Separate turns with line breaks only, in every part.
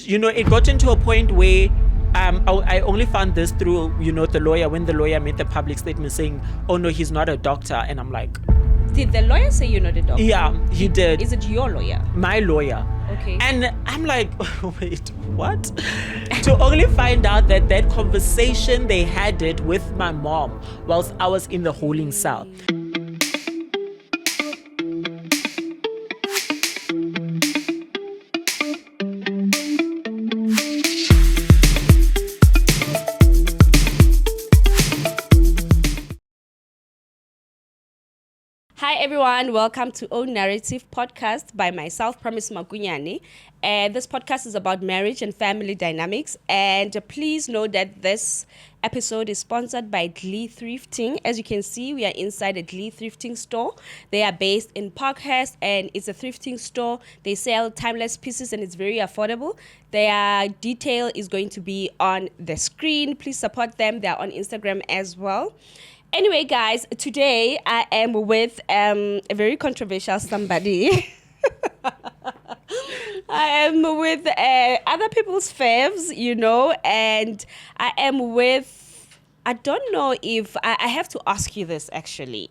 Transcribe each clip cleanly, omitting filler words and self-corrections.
it got into a point where I only found this through, the lawyer, when the lawyer made the public statement saying, oh no, he's not a doctor. And I'm like,
did the lawyer say you're not a doctor?
Yeah, he did.
Is it your lawyer?
My lawyer.
Okay.
And I'm like, wait, what? To only find out that conversation, they had it with my mom whilst I was in the holding cell.
Hi everyone, welcome to Own Narrative podcast by myself, Promise Magunyani. This podcast is about marriage and family dynamics, and please know that this episode is sponsored by Glee Thrifting. As you can see, we are inside a Glee Thrifting store. They are based in Parkhurst, and it's a thrifting store. They sell timeless pieces and it's very affordable. Their detail is going to be on the screen. Please support them. They are on Instagram as well. Anyway, guys, today I am with a very controversial somebody. I am with other people's faves, and I am with, I don't know if, I have to ask you this actually,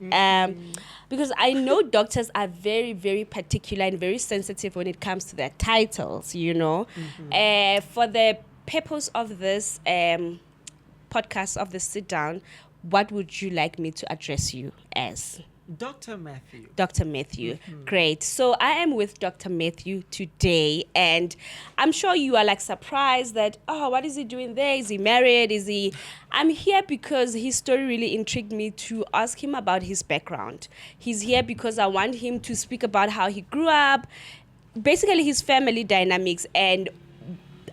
because I know doctors are very, very particular and very sensitive when it comes to their titles, For the purpose of this podcast, of this sit down, what would you like me to address you as?
Dr. Matthew.
Dr. Matthew. Great. So I am with Dr. Matthew today, and I'm sure you are surprised that, what is he doing there? Is he married? I'm here because his story really intrigued me to ask him about his background. He's here because I want him to speak about how he grew up, basically his family dynamics, and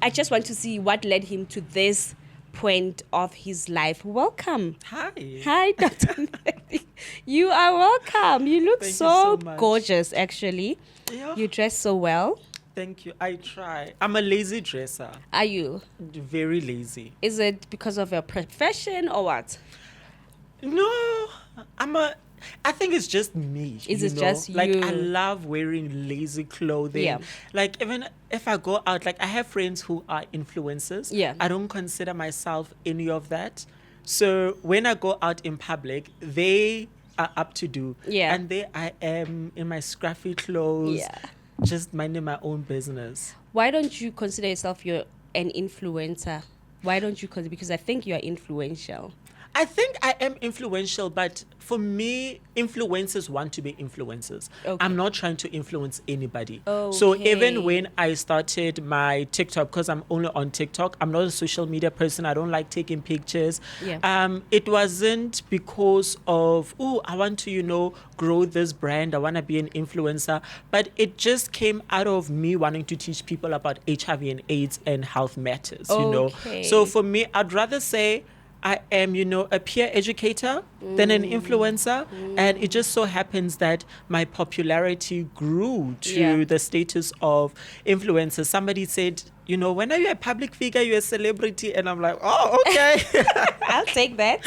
I just want to see what led him to this point of his life. Welcome. Hi, Dr. Matthew. You are welcome. You look so gorgeous, actually.
Yeah.
You dress so well.
Thank you. I try. I'm a lazy dresser.
Are you?
Very lazy.
Is it because of your profession or what?
No, I think it's just me.
Is it just you?
I love wearing lazy clothing.
Yeah.
Even if I go out, I have friends who are influencers.
Yeah.
I don't consider myself any of that. So when I go out in public, they are up to do.
Yeah.
And there I am in my scruffy clothes, just minding my own business.
Why don't you consider yourself an influencer? Why don't you consider? Because I think you are influential.
I think I am influential, but for me, influencers want to be influencers.
Okay.
I'm not trying to influence anybody.
Okay.
So even when I started my TikTok, because I'm only on TikTok, I'm not a social media person. I don't like taking pictures.
Yeah.
It wasn't because of, I want to, grow this brand. I want to be an influencer. But it just came out of me wanting to teach people about HIV and AIDS and health matters,
Okay.
So for me, I'd rather say, I am, a peer educator than an influencer. And it just so happens that my popularity grew to the status of influencer. Somebody said, when are you a public figure, you're a celebrity? And I'm like, oh, okay.
I'll take that.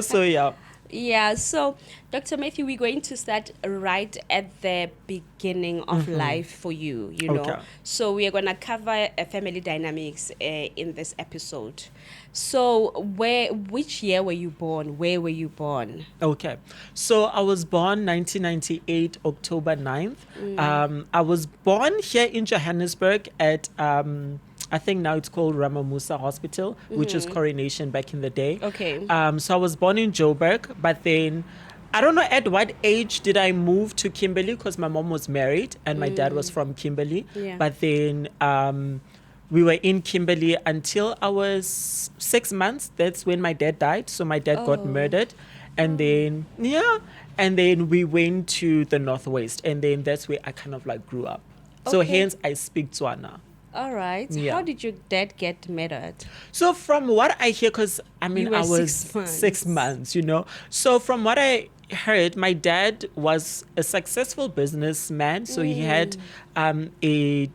So yeah.
Yeah, so Dr. Matthew, we're going to start right at the beginning of life for you,
Okay.
So we are going to cover family dynamics in this episode. So which year were you born? Where were you born?
Okay. So I was born 1998, October 9th. I was born here in Johannesburg at... I think now it's called Ramamusa Hospital, which is Coronation back in the day.
Okay.
So I was born in Joburg, but then I don't know at what age did I move to Kimberley, because my mom was married and my dad was from Kimberley.
Yeah.
But then we were in Kimberley until I was 6 months. That's when my dad died. So my dad got murdered. And then, and then we went to the Northwest. And then that's where I kind of grew up. So hence I speak Tswana.
All right.
Yeah.
How did your dad get murdered?
So from what I hear, because I was
6 months.
6 months, So from what I heard, my dad was a successful businessman. So he had a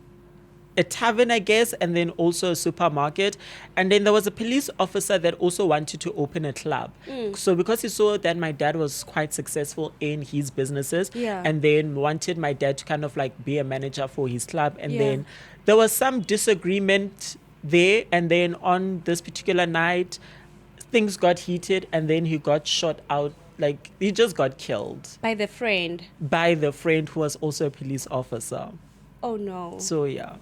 a tavern, I guess, and then also a supermarket. And then there was a police officer that also wanted to open a club. So because he saw that my dad was quite successful in his businesses, and then wanted my dad to kind of like be a manager for his club. And then there was some disagreement there. And then on this particular night, things got heated, and then he got shot out. Like, he just got killed.
By the friend
Who was also a police officer.
Oh, no.
So, yeah.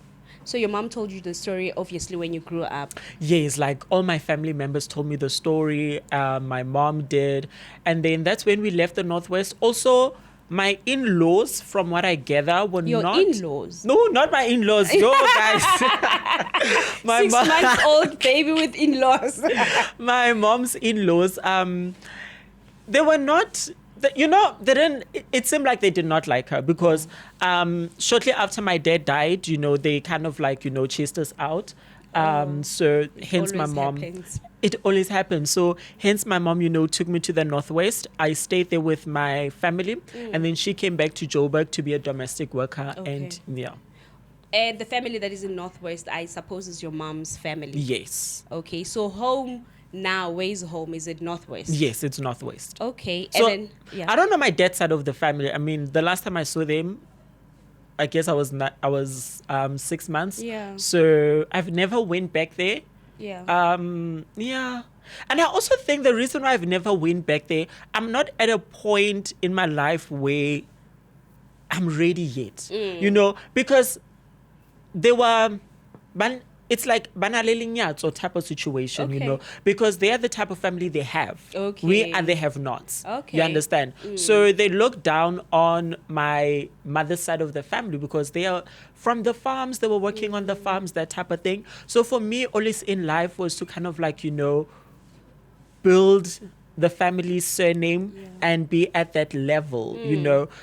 So your mom told you the story, obviously, when you grew up?
Yes, like all my family members told me the story. My mom did. And then that's when we left the Northwest. Also, my in-laws, from what I gather, were
Your
not...
in-laws?
No, not my in-laws. Yo, guys. My
6 months old baby with in-laws.
My mom's in-laws, they were not... they didn't. It seemed like they did not like her because shortly after my dad died, they kind of like chased us out. So hence my mom.
Happens.
It always happens. So hence my mom, took me to the Northwest. I stayed there with my family, and then she came back to Joburg to be a domestic worker.
Okay.
And yeah.
And the family that is in Northwest, I suppose, is your mom's family.
Yes.
Okay, so home. Now, where's home? Is it Northwest?
Yes, it's Northwest.
Okay.
So,
and then,
I don't know my dad's side of the family. I mean, the last time I saw them, I guess I was 6 months.
Yeah.
So I've never went back there.
Yeah.
Yeah. And I also think the reason why I've never went back there, I'm not at a point in my life where I'm ready yet. Because they were... It's like banalelinyatso type of situation, because they are the type of family they have.
Okay.
We are the have-nots.
Okay.
You understand? So they look down on my mother's side of the family because they are from the farms. They were working on the farms, that type of thing. So for me, always in life was to kind of like, build the family surname and be at that level,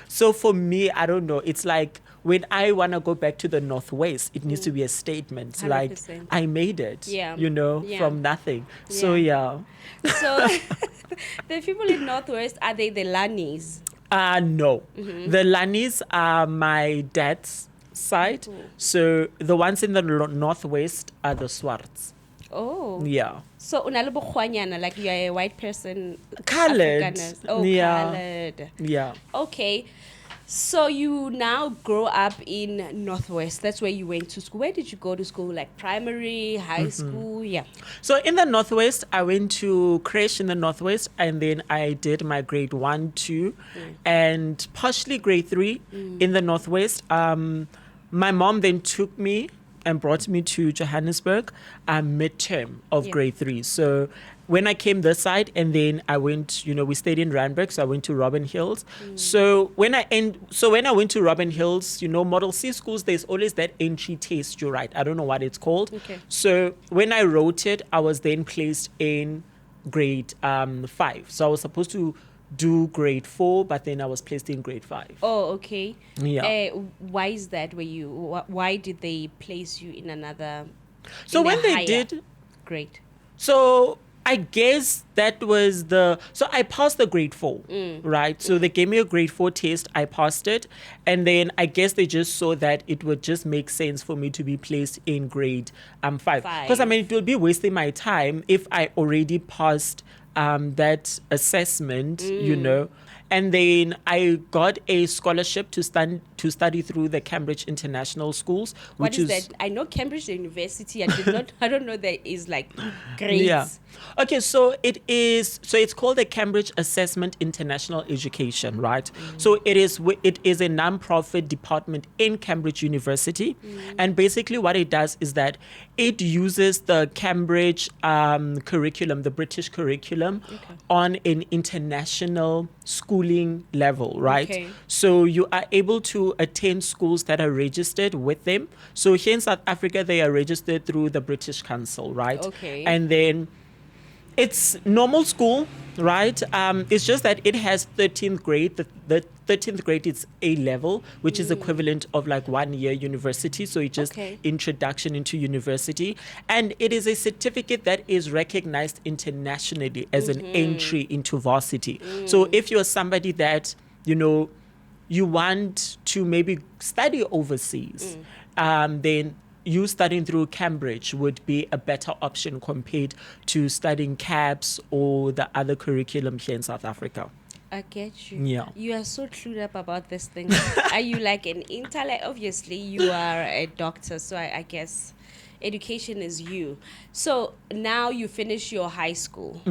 So for me, I don't know. It's like, when I want to go back to the Northwest, it needs to be a statement 100%. Like, I made it, from nothing. Yeah. So, yeah.
So, the people in Northwest, are they the Lanis?
No. The Lanis are my dad's side. So, the ones in the Northwest are the Swarts.
Oh.
Yeah.
So, like you are a white person.
Colored.
Oh, colored.
Yeah.
Okay. So you now grow up in Northwest. That's where you went to school. Where did you go to school? Like primary, high school? Yeah.
So in the Northwest, I went to creche in the Northwest, and then I did my grade 1, 2, and partially grade 3 in the Northwest. My mom then took me and brought me to Johannesburg midterm of grade 3. So when I came this side, and then I went, we stayed in Randburg, so I went to Robin Hills. So when I went to Robin Hills, Model C schools, there's always that entry test you write. I don't know what it's called.
Okay.
So when I wrote it, I was then placed in grade 5. So I was supposed to do grade 4, but then I was placed in grade 5.
Oh, okay.
Yeah.
Why is that? Why did they place you in another?
So when they did
grade.
So I guess that was so I passed the grade 4, right? So they gave me a grade 4 test. I passed it. And then I guess they just saw that it would just make sense for me to be placed in grade 5. Because, it would be wasting my time if I already passed that assessment, And then I got a scholarship to study through the Cambridge International Schools.
What is that? I know Cambridge University. I don't know there is like grades.
Yeah. Okay, so it's called the Cambridge Assessment International Education, right? So it is a non-profit department in Cambridge University. And basically what it does is that it uses the Cambridge curriculum, the British curriculum, on an international schooling level, right?
Okay.
So you are able to attend schools that are registered with them. So here in South Africa, they are registered through the British Council, right?
Okay.
And then it's normal school, right? It's just that it has 13th grade. The 13th grade is A level, which is equivalent of like 1 year university. So it's just introduction into university. And it is a certificate that is recognized internationally as an entry into varsity. So if you're somebody that, you want to maybe study overseas, then you studying through Cambridge would be a better option compared to studying CAPS or the other curriculum here in South Africa.
I get you.
Yeah.
You are so clued up about this thing. Are you like an intellect? Obviously, you are a doctor, so I guess education is you. So now you finish your high school,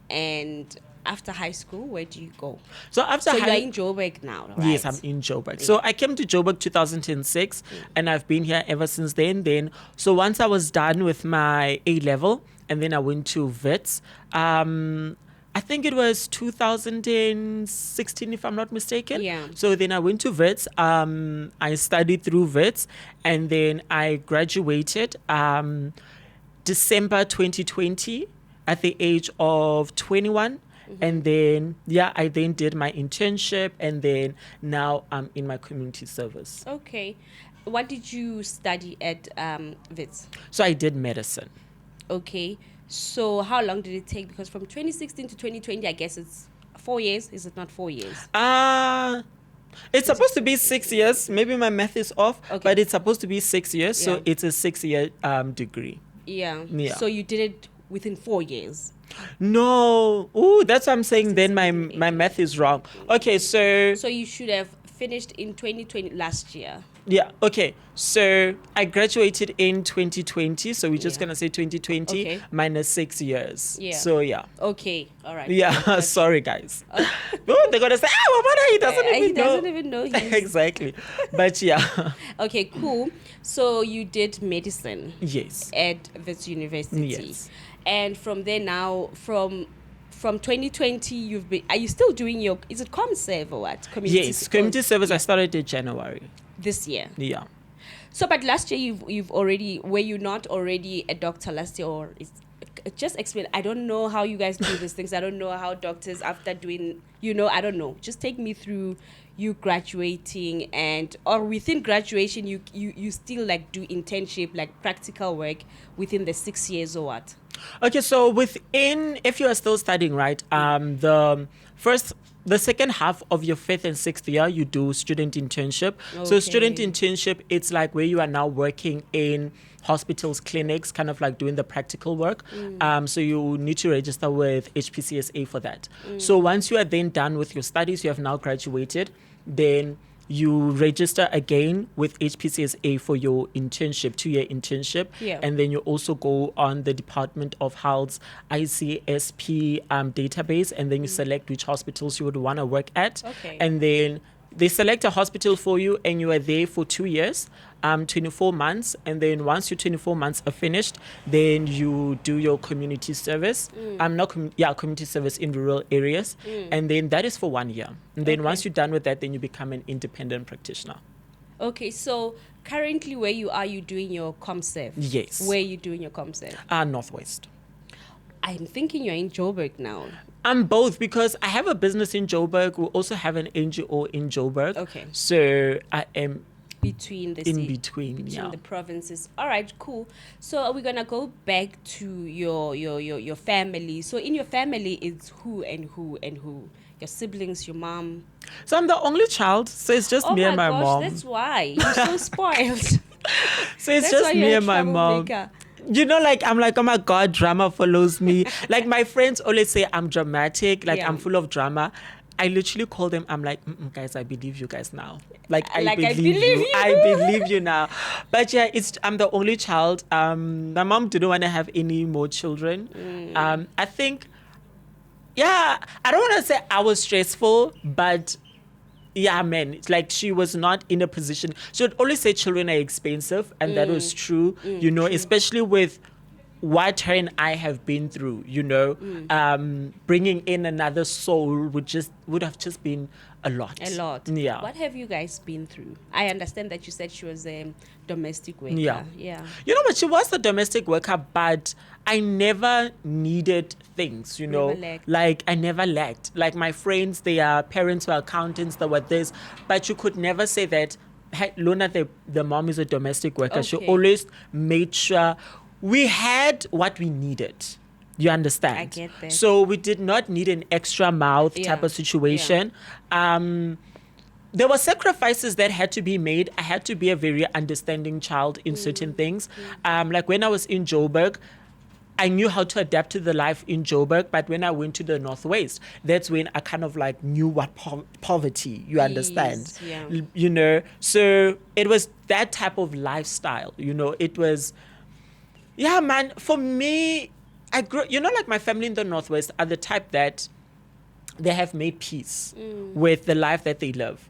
and after high school, where do you go?
So after
So you're in Joburg now, right?
Yes, I'm in Joburg. So I came to Joburg 2006, and I've been here ever since then. So once I was done with my A level, and then I went to Wits. I think it was 2016, if I'm not mistaken.
Yeah.
So then I went to Wits. I studied through Wits, and then I graduated December 2020 at the age of 21. And then, I then did my internship, and then now I'm in my community service.
Okay. What did you study at Wits?
So I did medicine.
Okay. So how long did it take? Because from 2016 to 2020, I guess it's 4 years. Is it not 4 years?
It's supposed to be 6 years. Maybe my math is off,
Okay.
but it's supposed to be 6 years.
Yeah.
So it's a 6-year degree.
Yeah.
Yeah.
So you did it within 4 years.
No. Ooh, that's what I'm saying. Then my math is wrong. Okay, so
you should have finished in 2020 last year.
yeah, okay. So I graduated in 2020. So we're just
Yeah.
going to say 2020
Okay.
minus 6 years.
Yeah.
So yeah.
Okay. All right.
Yeah, sorry guys. Oh, they're gonna say, Mama, he doesn't even
He
know.
doesn't even know.
Exactly. But yeah.
Okay, cool. So you did medicine
Yes.
at Wits University.
Yes.
And from there now, from 2020, you've been. Are you still doing your? Is it ComServe or what?
Yes, community service. I started in January.
This year.
Yeah.
So, but last year you've already. Were you not already a doctor last year, or just explain? I don't know how you guys do these things. I don't know how doctors after doing. I don't know. Just take me through you graduating or within graduation you still like do internship, like practical work within the 6 years or what?
Okay, so if you are still studying, right, the second half of your 5th and 6th year, you do student internship. So student internship, it's like where you are now working in hospitals, clinics, kind of like doing the practical work. So you need to register with HPCSA for that. So once you are then done with your studies, you have now graduated, then you register again with HPCSA for your internship, 2-year internship.
Yeah.
And then you also go on the Department of Health's ICSP database, and then you select which hospitals you would want to work at.
Okay.
And then they select a hospital for you, and you are there for 2 years, 24 months. And then once your 24 months are finished, then you do your community service. Community service in rural areas. And then that is for 1 year. And then once you're done with that, then you become an independent practitioner.
Okay, so currently where you are, you doing your ComServe?
Yes.
Where are you doing your ComServe?
Northwest.
I'm thinking you're in Joburg now.
I'm both, because I have a business in Joburg. We also have an NGO in Joburg.
Okay.
So I am
Between the
in between
the provinces. All right, cool. So we're gonna go back to your family. So in your family, it's who and who and who? Your siblings, your mom.
So I'm the only child. So it's just me and my mom.
That's why you're so spoiled.
So it's
That's
just
why
me
you're a
and my mom.
troublemaker.
I'm like, oh my God, drama follows me. Like my friends always say I'm dramatic, like
Yeah.
I'm full of drama. I literally call them, I'm like, guys, I believe you guys now. I believe you. I believe you now. But yeah, I'm the only child. My mom didn't want to have any more children. I think, I don't want to say I was stressful, but yeah, man, it's like she was not in a position. She would always say children are expensive, and that was true, true. Especially with what her and I have been through, bringing in another soul would have just been a lot.
A lot.
Yeah.
What have you guys been through? I understand that you said she was a domestic worker.
Yeah. But she was a domestic worker, but I never needed things,
Never lacked.
Like I never lacked. Like my friends, their parents were accountants, they were this, but you could never say that, hey, Luna, the mom is a domestic worker. She
Okay.
always made sure we had what we needed. You understand?
I get that.
So we did not need an extra mouth type of situation. there were sacrifices that had to be made. I had to be a very understanding child in certain things. Like when I was in Joburg, I knew how to adapt to the life in Joburg, but when I went to the Northwest, that's when I kind of like knew what poverty, you understand?
Yeah.
You know, so it was that type of lifestyle, you know, it was, yeah, man, for me, I grew, you know, like my family in the Northwest are the type that they have made peace with the life that they live.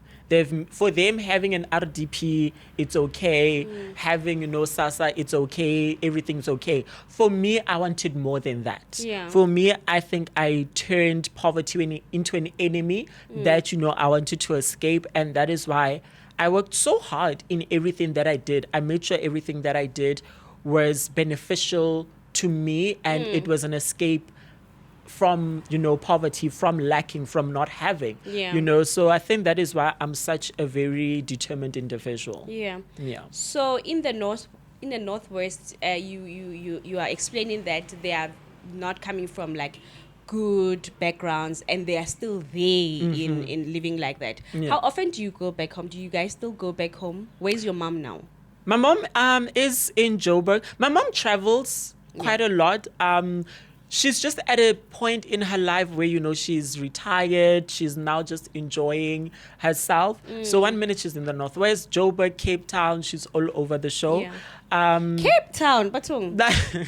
For them, having an RDP, it's okay. Having, you know, SASA, it's okay. Everything's okay. For me, I wanted more than that.
Yeah.
For me, I think I turned poverty into an enemy that, you know, I wanted to escape. And that is why I worked so hard in everything that I did. I made sure everything that I did was beneficial to me, and it was an escape from, you know, poverty, from lacking, from not having, you know. So I think that is why I'm such a very determined individual.
Yeah.
So
So in the Northwest, you are explaining that they are not coming from like good backgrounds, and they are still there in living like that. How often do you go back home? Do you guys still go back home? Where's your mom now?
my mom is in Joburg. My mom travels quite a lot. She's just at a point in her life where, you know, she's retired. She's now just enjoying herself. So one minute she's in the Northwest, Joburg, Cape Town. She's all over the show.
Cape Town, Batung.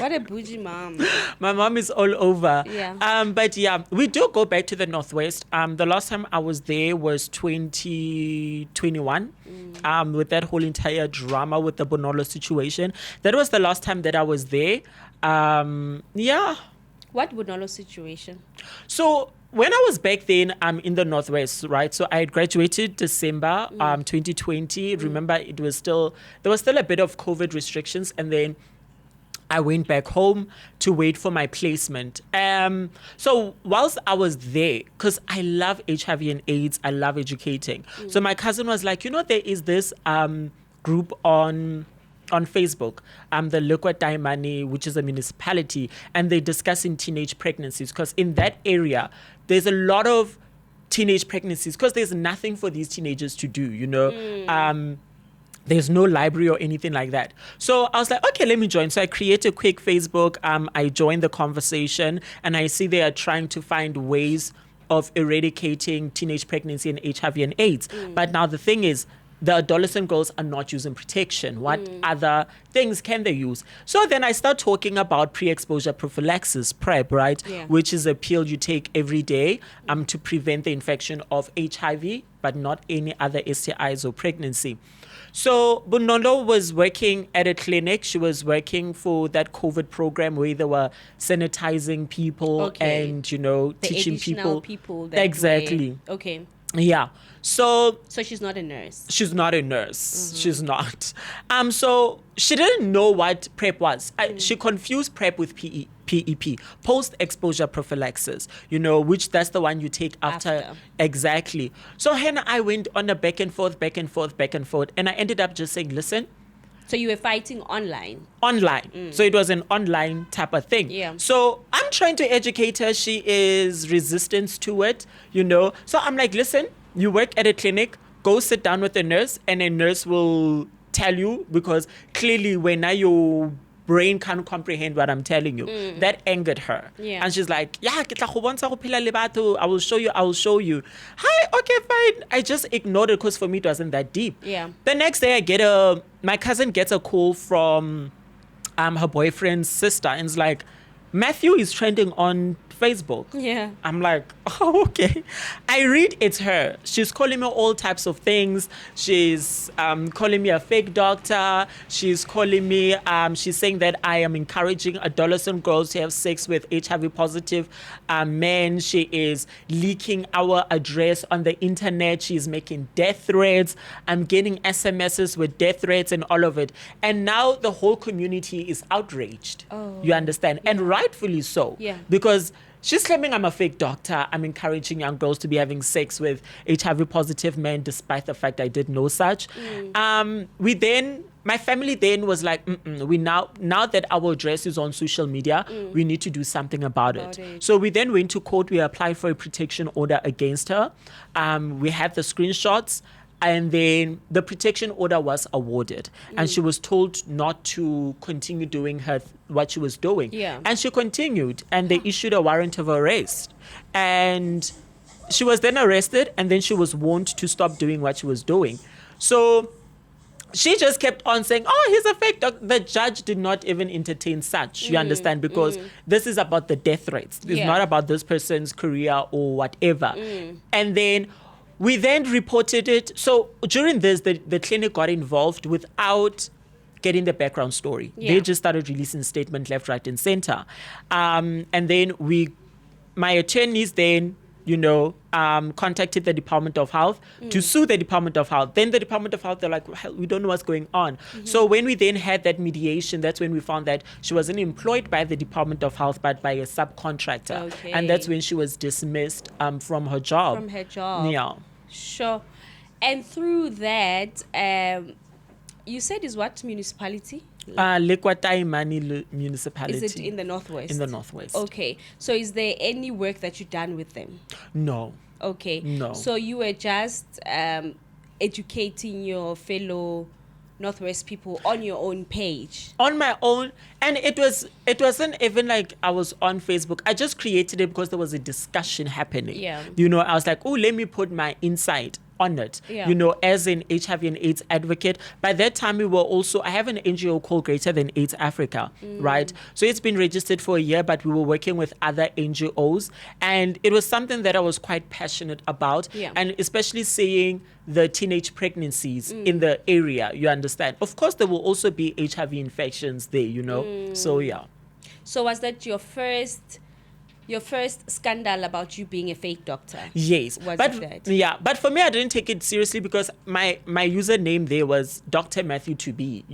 What a bougie mom.
My mom is all over.
Yeah.
But yeah, we do go back to the Northwest. The last time I was there was 2021. With that whole entire drama with the Bonolo situation. That was the last time that I was there. Yeah.
What Bonolo situation?
So when I was back then, in the Northwest, right? So I had graduated December 2020. Remember, there was still a bit of COVID restrictions, and then I went back home to wait for my placement. So whilst I was there, because I love HIV and AIDS, I love educating. So my cousin was like, you know, there is this group on Facebook, the Liquid Daimani, which is a municipality, and they're discussing teenage pregnancies, because in that area, there's a lot of teenage pregnancies, because there's nothing for these teenagers to do, you know. There's no library or anything like that. So I was like, okay, let me join. So I create a quick Facebook. I joined the conversation, and I see they are trying to find ways of eradicating teenage pregnancy and HIV and AIDS. But now the thing is, the adolescent girls are not using protection. What other things can they use? So then I start talking about pre-exposure prophylaxis, PrEP, right? Which is a pill you take every day to prevent the infection of HIV, but not any other STIs or pregnancy. So Bonolo was working at a clinic. She was working for that COVID program where they were sanitizing people and, you know,
the
teaching
people that
exactly.
way. Okay.
Yeah. So
she's not a nurse.
She's not a nurse. She's not. So she didn't know what PrEP was. She confused PrEP with PEP, post-exposure prophylaxis, you know, which that's the one you take after. Exactly. So Hannah, I went on a back and forth, and I ended up just saying, listen.
So you were fighting online?
Online. So it was an online type of thing.
Yeah.
So I'm trying to educate her. She is resistant to it, you know. So I'm like, listen, you work at a clinic, go sit down with a nurse, and a nurse will tell you, because clearly when your brain can't comprehend what I'm telling you. That angered her.
Yeah.
And she's like, yeah, I will show you. Hi, okay, fine. I just ignored it because for me it wasn't that deep.
Yeah.
The next day my cousin gets a call from her boyfriend's sister, and it's like, Matthew is trending on Facebook.
Yeah.
I'm like, oh, okay. I read it's her. She's calling me all types of things. She's calling me a fake doctor. She's calling me, she's saying that I am encouraging adolescent girls to have sex with HIV positive men. She is leaking our address on the internet. She's making death threats. I'm getting SMSs with death threats and all of it. And now the whole community is outraged.
Oh.
You understand? Yeah. And rightfully so.
Yeah.
Because she's claiming I'm a fake doctor. I'm encouraging young girls to be having sex with HIV positive men, despite the fact I did no such. My family then was like, now that our address is on social media, we need to do something about it. So we then went to court. We applied for a protection order against her. We have the screenshots. And then the protection order was awarded, and she was told not to continue doing what she was doing.
Yeah.
And she continued, and they issued a warrant of arrest. And she was then arrested, and then she was warned to stop doing what she was doing. So she just kept on saying, oh, he's a fake doctor. The judge did not even entertain such, you understand, because this is about the death threats. It's not about this person's career or whatever. And then we then reported it. So during this, the clinic got involved without getting the background story. They just started releasing statement left, right, and center. And then my attorneys then, contacted the Department of Health to sue the Department of Health. Then the Department of Health, they're like, well, we don't know what's going on. So when we then had that mediation, that's when we found that she wasn't employed by the Department of Health, but by a subcontractor.
Okay.
And that's when she was dismissed from her job.
From her job.
Yeah.
Sure. And through that, you said is what municipality?
Lekwatai municipality.
Is it in the Northwest?
In the Northwest.
Okay. So is there any work that you've done with them?
No.
Okay.
No.
So you were just educating your fellow Northwest people on your own page?
On my own. And it wasn't even like I was on Facebook. I just created it because there was a discussion happening.
Yeah.
I was like, oh, let me put my insight on it,
Yeah.
as an HIV and AIDS advocate. By that time, I have an NGO called Greater Than AIDS Africa, right? So it's been registered for a year, but we were working with other NGOs. And it was something that I was quite passionate about.
Yeah.
And especially seeing the teenage pregnancies in the area, you understand. Of course, there will also be HIV infections there, So, yeah.
So was that your first scandal about you being a fake doctor?
Yes.
Was
but
it that?
Yeah, but for me, I didn't take it seriously because my username there was Dr. Matthew to be,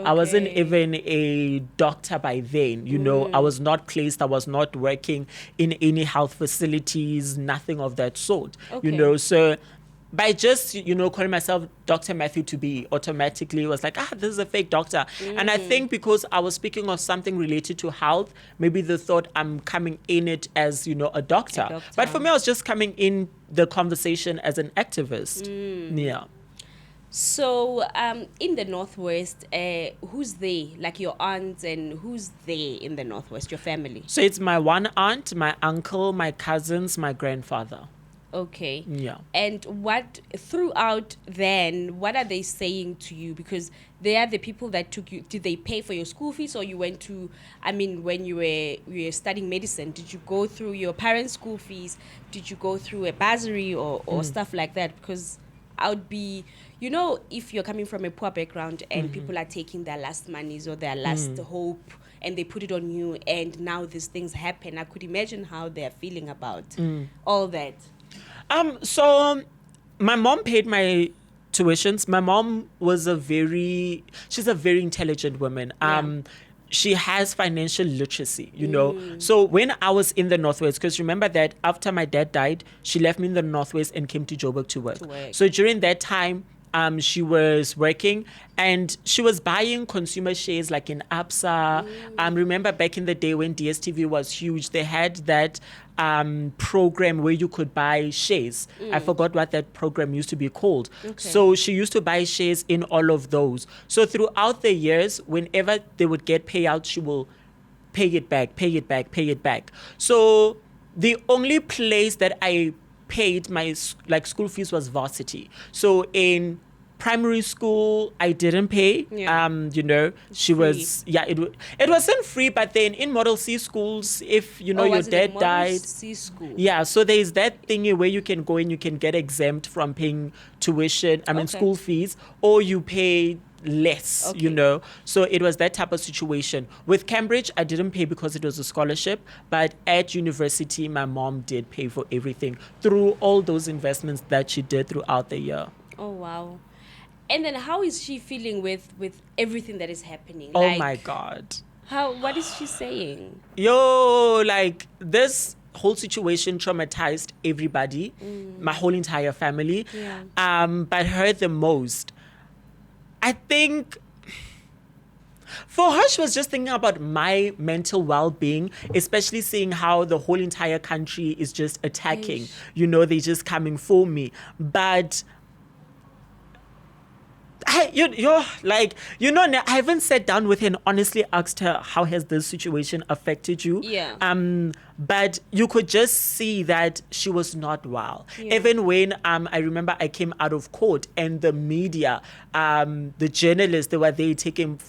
I wasn't
Okay.
even a doctor by then, I was not placed, I was not working in any health facilities, nothing of that sort,
Okay.
so by just, calling myself Dr. Matthew to be, automatically was like, this is a fake doctor. And I think because I was speaking of something related to health, maybe they thought I'm coming in it as, a doctor. But for me, I was just coming in the conversation as an activist. Yeah.
So in the Northwest, who's they? Like your aunts, and who's they in the Northwest, your family?
So it's my one aunt, my uncle, my cousins, my grandfather.
Okay.
Yeah.
And throughout then, what are they saying to you? Because they are the people that took you. Did they pay for your school fees, or you went to, when you were studying medicine, did you go through your parents' school fees? Did you go through a bursary or stuff like that? Because I would be, if you're coming from a poor background and people are taking their last monies or their last hope and they put it on you, and now these things happen, I could imagine how they're feeling about all that.
So my mom paid my tuitions. My mom she's a very intelligent woman. She has financial literacy, So when I was in the Northwest, because remember that after my dad died, she left me in the Northwest and came to Joburg to work. So during that time, she was working and she was buying consumer shares like in Absa. Remember back in the day when DSTV was huge, they had that program where you could buy shares. I forgot what that program used to be called.
Okay.
So she used to buy shares in all of those. So throughout the years, whenever they would get payouts, she will pay it back. So the only place that I paid my school fees was varsity. So in primary school, I didn't pay. She was it wasn't free. But then in Model C schools, if your dad died,
C school?
Yeah, so there's that thingy where you can go and you can get exempt from paying tuition. School fees, or you pay less, So it was that type of situation. With Cambridge, I didn't pay because it was a scholarship, but at university, my mom did pay for everything through all those investments that she did throughout the year.
Oh, wow. And then how is she feeling with everything that is happening?
Oh, my God.
What is she saying?
This whole situation traumatized everybody, my whole entire family, but her the most. I think for her, she was just thinking about my mental well-being, especially seeing how the whole entire country is just attacking. They're just coming for me. But You're like, I haven't sat down with her and honestly asked her, how has this situation affected you?
Yeah.
But you could just see that she was not well.
Yeah.
Even when I remember I came out of court and the media, the journalists, they were there taking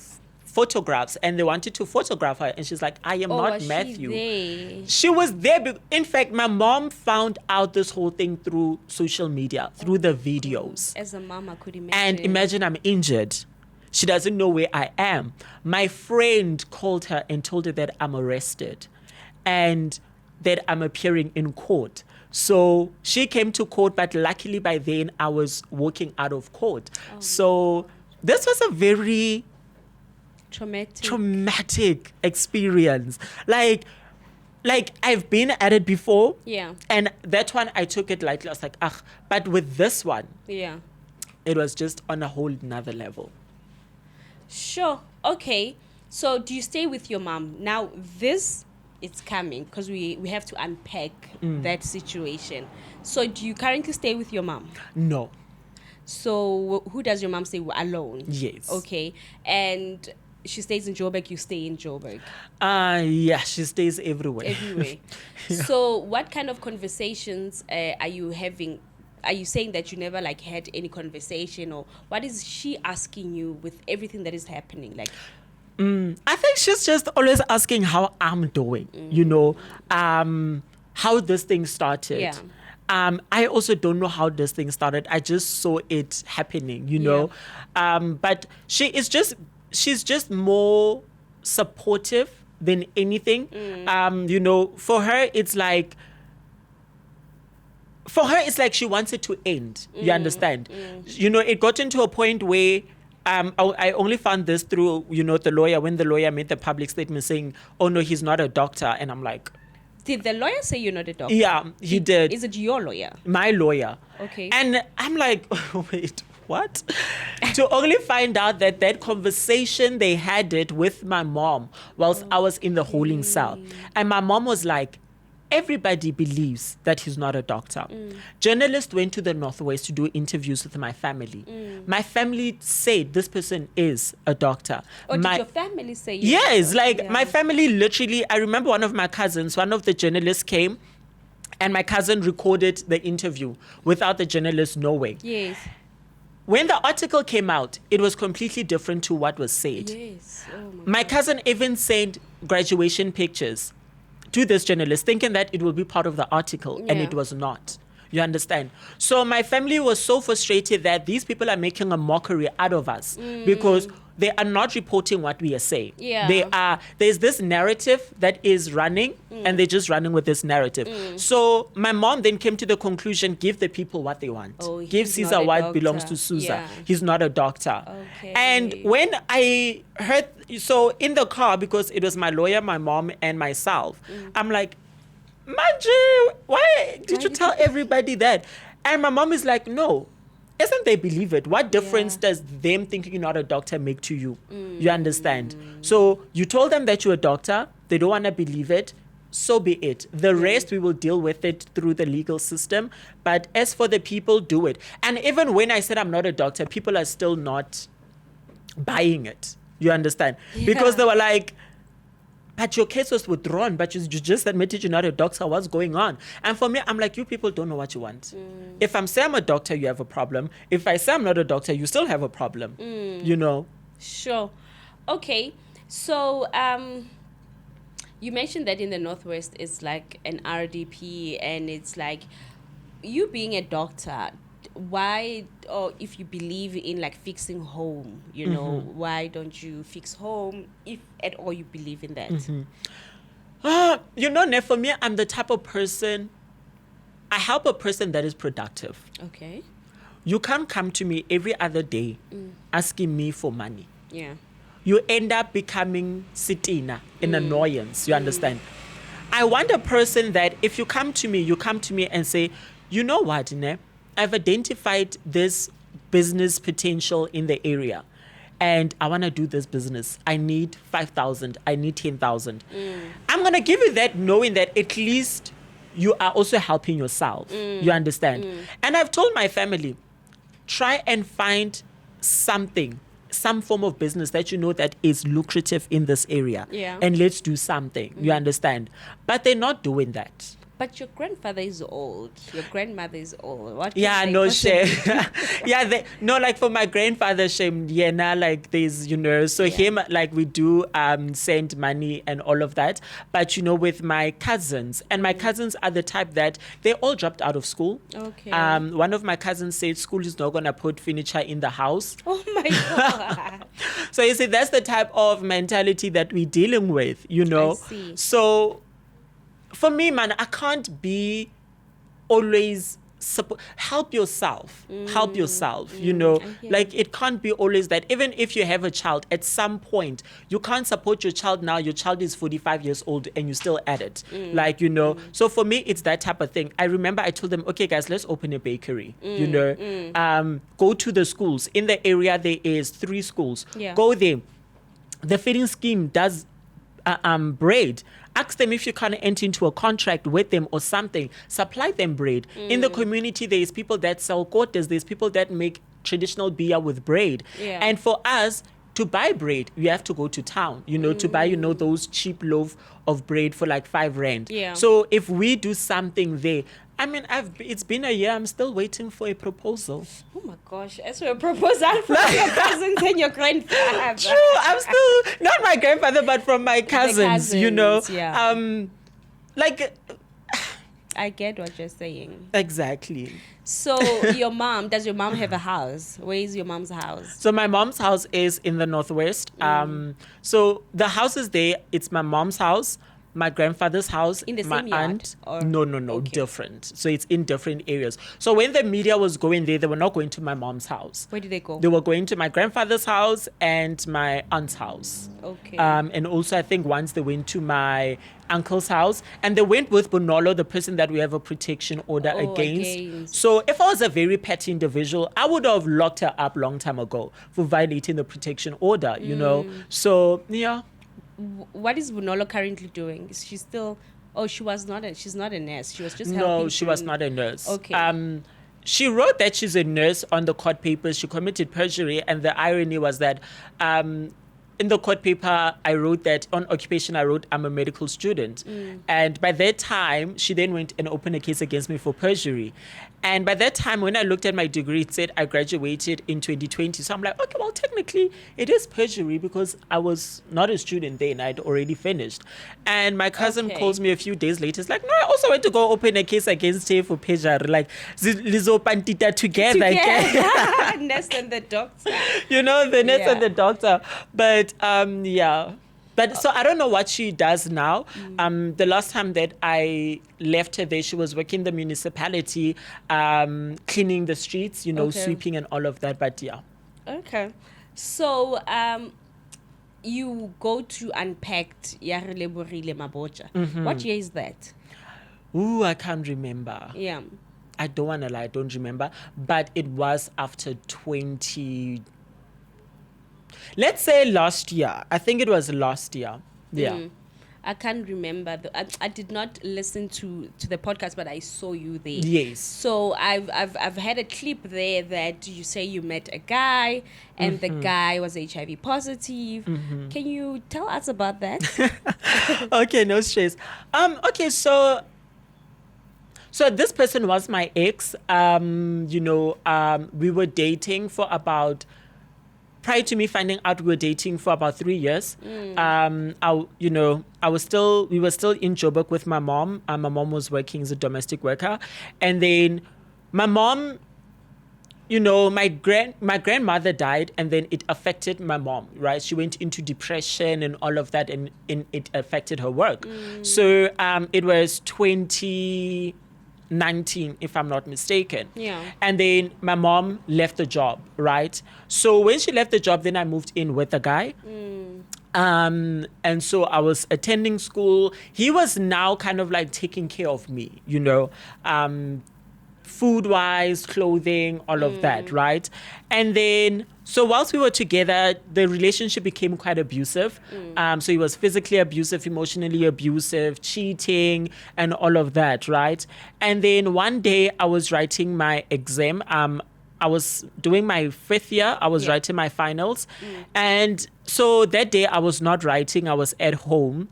photographs and they wanted to photograph her, and she's like, I am not
was
Matthew.
She
was there. In fact, my mom found out this whole thing through social media, through the videos.
As a mom, I could imagine.
And imagine I'm injured. She doesn't know where I am. My friend called her and told her that I'm arrested and that I'm appearing in court. So she came to court, but luckily by then I was walking out of court. So this was a very traumatic experience. Like I've been at it before.
Yeah.
And that one I took it lightly. I was like, but with this one,
yeah,
it was just on a whole nother level.
Sure. Okay. So do you stay with your mom? Now this it's coming because we have to unpack that situation. So do you currently stay with your mom?
No.
So who does your mom stay with? Alone?
Yes.
Okay. And she stays in Joburg, you stay in Joburg?
Yeah, she stays everywhere.
Everywhere.
Yeah.
So what kind of conversations are you having? Are you saying that you never had any conversation, or what is she asking you with everything that is happening?
I think she's just always asking how I'm doing, how this thing started.
Yeah.
I also don't know how this thing started. I just saw it happening, but she's just more supportive than anything. For her, it's like she wants it to end. You understand? It got into a point where I only found this through, the lawyer, when the lawyer made the public statement saying, oh no, he's not a doctor. And I'm like,
did the lawyer say you're not a doctor?
Yeah, he did.
Is it your lawyer?
My lawyer.
Okay.
And I'm like, wait, what? To only find out that conversation, they had it with my mom whilst I was in the holding cell. And my mom was like, everybody believes that he's not a doctor. Journalists went to the Northwest to do interviews with my family. My family said this person is a doctor.
Or did your family say you?
Yes, my family literally, I remember one of my cousins, one of the journalists came and my cousin recorded the interview without the journalist knowing.
Yes.
When the article came out, it was completely different to what was said.
Yes. Oh
my cousin even sent graduation pictures to this journalist thinking that it will be part of the article, and it was not. You understand? So my family was so frustrated that these people are making a mockery out of us because they are not reporting what we are saying.
Yeah.
There's this narrative that is running and they're just running with this narrative. So my mom then came to the conclusion, give the people what they want. Give Caesar what belongs to Caesar.
Yeah.
He's not a doctor.
Okay.
And when I heard, so in the car, because it was my lawyer, my mom, and myself, I'm like, Manji, why did you tell everybody that? And my mom is like, no, isn't they believe it? What difference does them thinking you're not a doctor make to you? You understand? So you told them that you're a doctor. They don't want to believe it. So be it. The rest, we will deal with it through the legal system. But as for the people, do it. And even when I said I'm not a doctor, people are still not buying it. You understand? Because they were like, but your case was withdrawn, but you just admitted you're not a doctor. What's going on? And for me, I'm like, you people don't know what you want. If I'm saying I'm a doctor, you have a problem. If I say I'm not a doctor, you still have a problem.
Sure. Okay. So you mentioned that in the Northwest, it's like an RDP, and it's like you being a doctor. Why, or if you believe in fixing home, why don't you fix home, if at all you believe in that?
Nef, for me, I'm the type of person, I help a person that is productive.
Okay.
You can't come to me every other day asking me for money.
Yeah.
You end up becoming sitina, an annoyance, you understand? I want a person that if you come to me and say, you know what, Ne? I've identified this business potential in the area and I want to do this business. I need 5,000. I need 10,000. I'm going to give you that knowing that at least you are also helping yourself. You understand? And I've told my family, try and find some form of business that you know that is lucrative in this area.
Yeah.
And let's do something. You understand? But they're not doing that.
But your grandfather is old. Your grandmother is old. What can
Yeah,
they
no
possibly
shame. Yeah, like for my grandfather, shame. Yeah, now like there's so him like we do send money and all of that. But with my cousins, and my cousins are the type that they all dropped out of school.
Okay.
One of my cousins said school is not gonna put furniture in the house.
Oh my God.
So you see, that's the type of mentality that we're dealing with.
I see.
So for me, man, I can't be always help yourself. Like it can't be always that. Even if you have a child, at some point you can't support your child now. Your child is 45 years old and you still at it. So for me, it's that type of thing. I remember I told them, okay guys, let's open a bakery. Go to the schools in the area. There is 3 schools. Go there. The feeding scheme does bread. Ask them if you can enter into a contract with them or something. Supply them bread. In the community, there's people that sell quarters. There's people that make traditional beer with bread. And for us to buy bread, you have to go to town, to buy, those cheap loaf of bread for like 5 rand. So if we do something there, I mean, it's been a year. I'm still waiting for a proposal.
Oh my gosh! As for a proposal from your cousins and your grandfather.
True. I'm still not my grandfather, but from my cousins.
Yeah.
Like.
I get what you're saying.
Exactly.
So does your mom have a house? Where is your mom's house?
So my mom's house is in the northwest. So the house is there. It's my mom's house. My grandfather's house,
in the
my
same
aunt.
Yard,
no, okay. Different. So it's in different areas. So when the media was going there, they were not going to my mom's house.
Where did they go?
They were going to my grandfather's house and my aunt's house.
Okay.
And also I think once they went to my uncle's house, and they went with Bonolo, the person that we have a protection order against. So if I was a very petty individual, I would have locked her up long time ago for violating the protection order, So yeah.
What is Bonolo currently doing? Is she still? Oh, she's not a nurse. She was just helping.
No, she was not a nurse.
Okay.
She wrote that she's a nurse on the court papers. She committed perjury, and the irony was that in the court paper, I wrote that on occupation, I'm a medical student. And by that time, she then went and opened a case against me for perjury. And by that time, when I looked at my degree, it said I graduated in 2020. So I'm like, okay, well, technically, it is perjury because I was not a student then. I'd already finished. And my cousin calls me a few days later. It's like, no, I also went to go open a case against her for perjury. Like, Lizo Pantita together.
Nurse and the doctor.
The nurse and the doctor. But, yeah. But so I don't know what she does now. The last time that I left her there, she was working the municipality, cleaning the streets, sweeping and all of that. But yeah.
Okay. So you go to Unpacked Yarele Borile Maboja. What year is that?
Ooh, I can't remember.
Yeah.
I don't want to lie, I don't remember. But it was after 20... Let's say last year. I think it was last year. Yeah.
I can't remember. I did not listen to the podcast, but I saw you there.
Yes.
So I've had a clip there that you say you met a guy and the guy was HIV positive. Can you tell us about that?
Okay, no stress. Okay, so this person was my ex. We were dating for about... Prior to me finding out, we were dating for about 3 years. We were still in Joburg with my mom. My mom was working as a domestic worker, and then my mom, my grandmother died, and then it affected my mom. Right, she went into depression and all of that, and it affected her work. So it was 2019, if I'm not mistaken.
Yeah.
And then my mom left the job, right? So when she left the job, then I moved in with the guy. And so I was attending school. He was now kind of like taking care of me, food-wise, clothing, all of that, right? And then, so whilst we were together, the relationship became quite abusive. So he was physically abusive, emotionally abusive, cheating, and all of that, right? And then one day I was writing my exam. I was doing my 5th year. I was writing my finals. And so that day I was not writing. I was at home.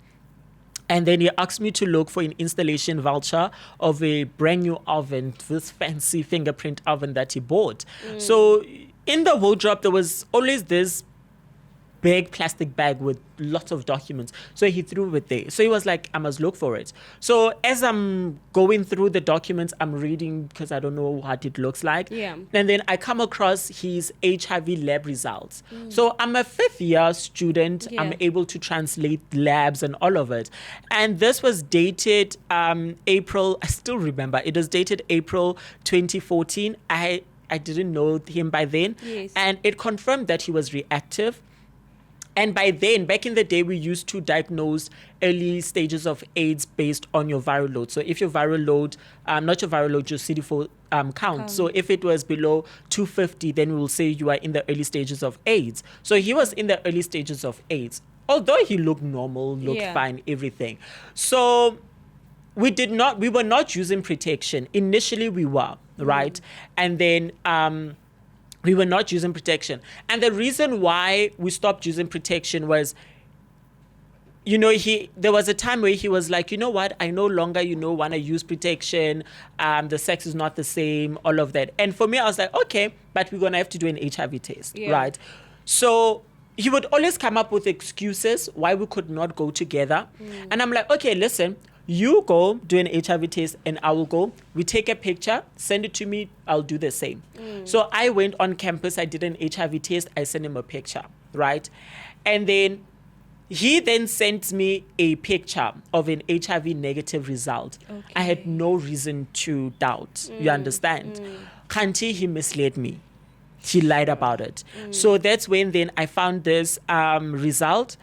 And then he asked me to look for an installation voucher of a brand new oven, this fancy fingerprint oven that he bought. So in the wardrobe, there was always this big plastic bag with lots of documents. So he threw it there. So he was like, I must look for it. So as I'm going through the documents, I'm reading because I don't know what it looks like.
Yeah.
And then I come across his HIV lab results. So I'm a 5th year student.
Yeah.
I'm able to translate labs and all of it. And this was dated April, I still remember, it was dated April 2014. I didn't know him by then.
Yes.
And it confirmed that he was reactive. And by then, back in the day, we used to diagnose early stages of AIDS based on your viral load. So if your viral load, not your viral load, your CD4 count. So if it was below 250, then we will say you are in the early stages of AIDS. So he was in the early stages of AIDS. Although he looked normal, looked fine, everything. So we were not using protection. Initially we were, right? And then we were not using protection. And the reason why we stopped using protection was, there was a time where he was like, you know what, I no longer, want to use protection. The sex is not the same, all of that. And for me, I was like, okay, but we're going to have to do an HIV test, right? So he would always come up with excuses why we could not go together. And I'm like, okay, listen, you go do an HIV test and I will go. We take a picture, send it to me, I'll do the same. So I went on campus, I did an HIV test, I sent him a picture, right? And then he then sent me a picture of an HIV negative result.
Okay.
I had no reason to doubt, you understand? Kanti, he misled me. He lied about it. So that's when then I found this result.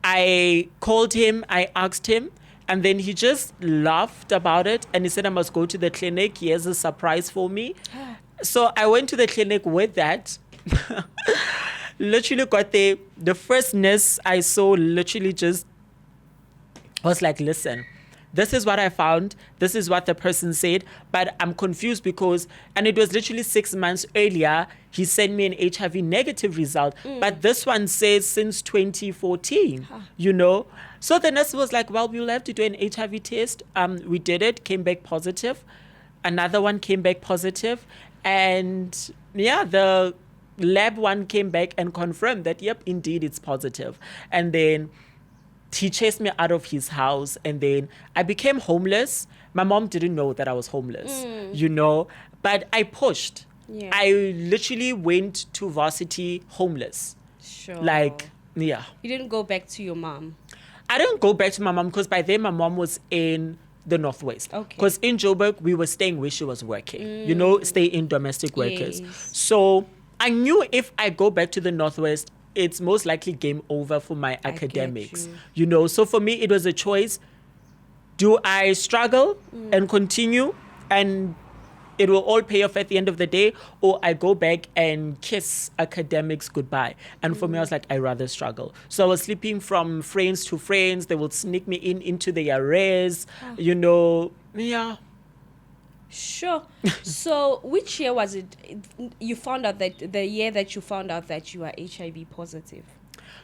I called him, I asked him, and then he just laughed about it. And he said, I must go to the clinic. He has a surprise for me. So I went to the clinic with that. Literally got there. The first nurse I saw literally just was like, listen, this is what I found. This is what the person said. But I'm confused because, and it was literally 6 months earlier, he sent me an HIV negative result. But this one says since 2014, So the nurse was like, well, we'll have to do an HIV test. We did it, came back positive. Another one came back positive. And the lab one came back and confirmed that, yep, indeed, it's positive. And then he chased me out of his house, and then I became homeless. My mom didn't know that I was homeless, but I pushed.
Yeah.
I literally went to varsity homeless.
Sure.
You
didn't go back to your mom?
I didn't go back to my mom because by then my mom was in the Northwest.
Okay.
Because in Joburg, we were staying where she was working, stay in domestic workers.
Yes.
So I knew if I go back to the Northwest, it's most likely game over for my academics, So for me, it was a choice. Do I struggle and continue and it will all pay off at the end of the day, or I go back and kiss academics goodbye? And for me, I was like, I rather struggle. So I was sleeping from friends to friends. They would sneak me into the arrays,
Sure. So which year was it you found out that the year that you found out that you are HIV positive?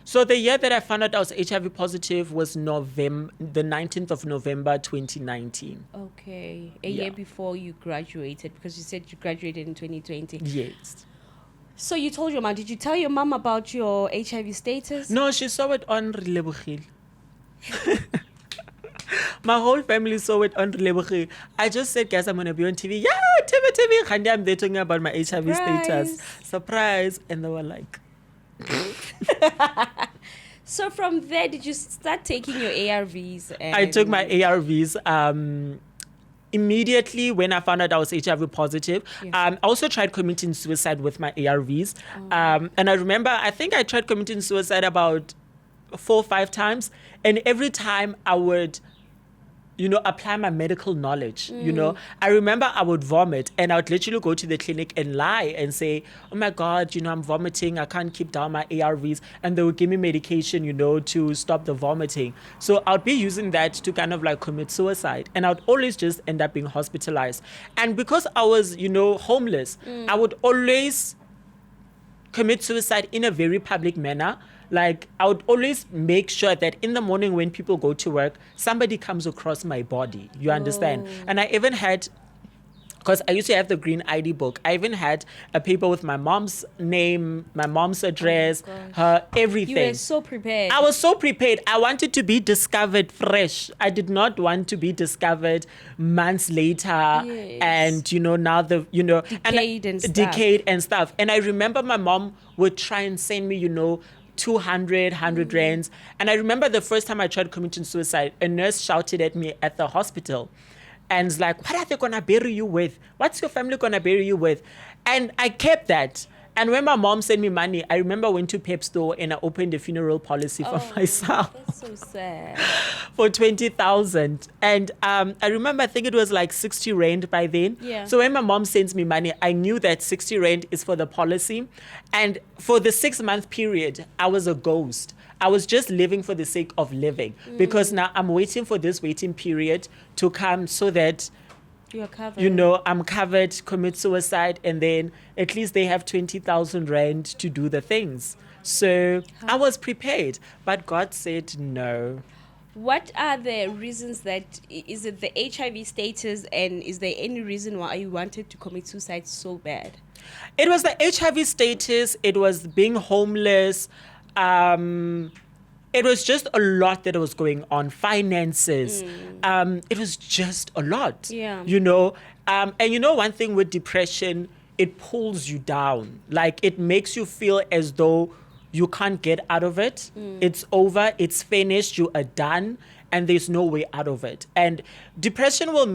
So the year that I found out I was HIV positive was the 19th of November, 2019.
Okay. A year before you graduated, because you said you graduated in 2020.
Yes.
So you told your mom, did you tell your mom about your HIV status?
No, she saw it on Relebohile. My whole family saw it on Relebohile. I just said, guys, I'm going to be on TV. Yeah, TV. Khandi, I'm there talking about my HIV status. Surprise. And they were like...
So from there, did you start taking your ARVs?
I took my ARVs immediately when I found out I was HIV positive. I also tried committing suicide with my ARVs. And I remember, I think I tried committing suicide about 4 or 5 times. And every time I would apply my medical knowledge. I remember I would vomit and I would literally go to the clinic and lie and say, oh my God, I'm vomiting. I can't keep down my ARVs. And they would give me medication, to stop the vomiting. So I would be using that to kind of like commit suicide. And I would always just end up being hospitalized. And because I was, homeless, I would always commit suicide in a very public manner. Like, I would always make sure that in the morning when people go to work, somebody comes across my body. You understand? And I even had, because I used to have the green ID book, I even had a paper with my mom's name, my mom's address, her everything.
You were so prepared.
I was so prepared. I wanted to be discovered fresh. I did not want to be discovered months later.
Yes.
And, now
Decayed
and stuff. And I remember my mom would try and send me, 200, 100 rands. And I remember the first time I tried committing suicide, a nurse shouted at me at the hospital and was like, what are they going to bury you with? What's your family going to bury you with? And I kept that. And when my mom sent me money, I remember I went to Pep Store and I opened a funeral policy for myself.
That's so sad.
For 20,000. And I remember, I think it was like 60 rand by then.
Yeah.
So when my mom sends me money, I knew that 60 rand is for the policy. And for the 6-month period, I was a ghost. I was just living for the sake of living. Because now I'm waiting for this waiting period to come so that
you're covered.
I'm covered, commit suicide, and then at least they have 20,000 rand to do the things. So I was prepared, but God said no.
What are the reasons is it the HIV status, and is there any reason why you wanted to commit suicide so bad?
It was the HIV status, it was being homeless, it was just a lot that was going on. Finances. It was just a lot.
Yeah.
And one thing with depression, it pulls you down. Like, it makes you feel as though you can't get out of it. It's over. It's finished. You are done. And there's no way out of it. And depression will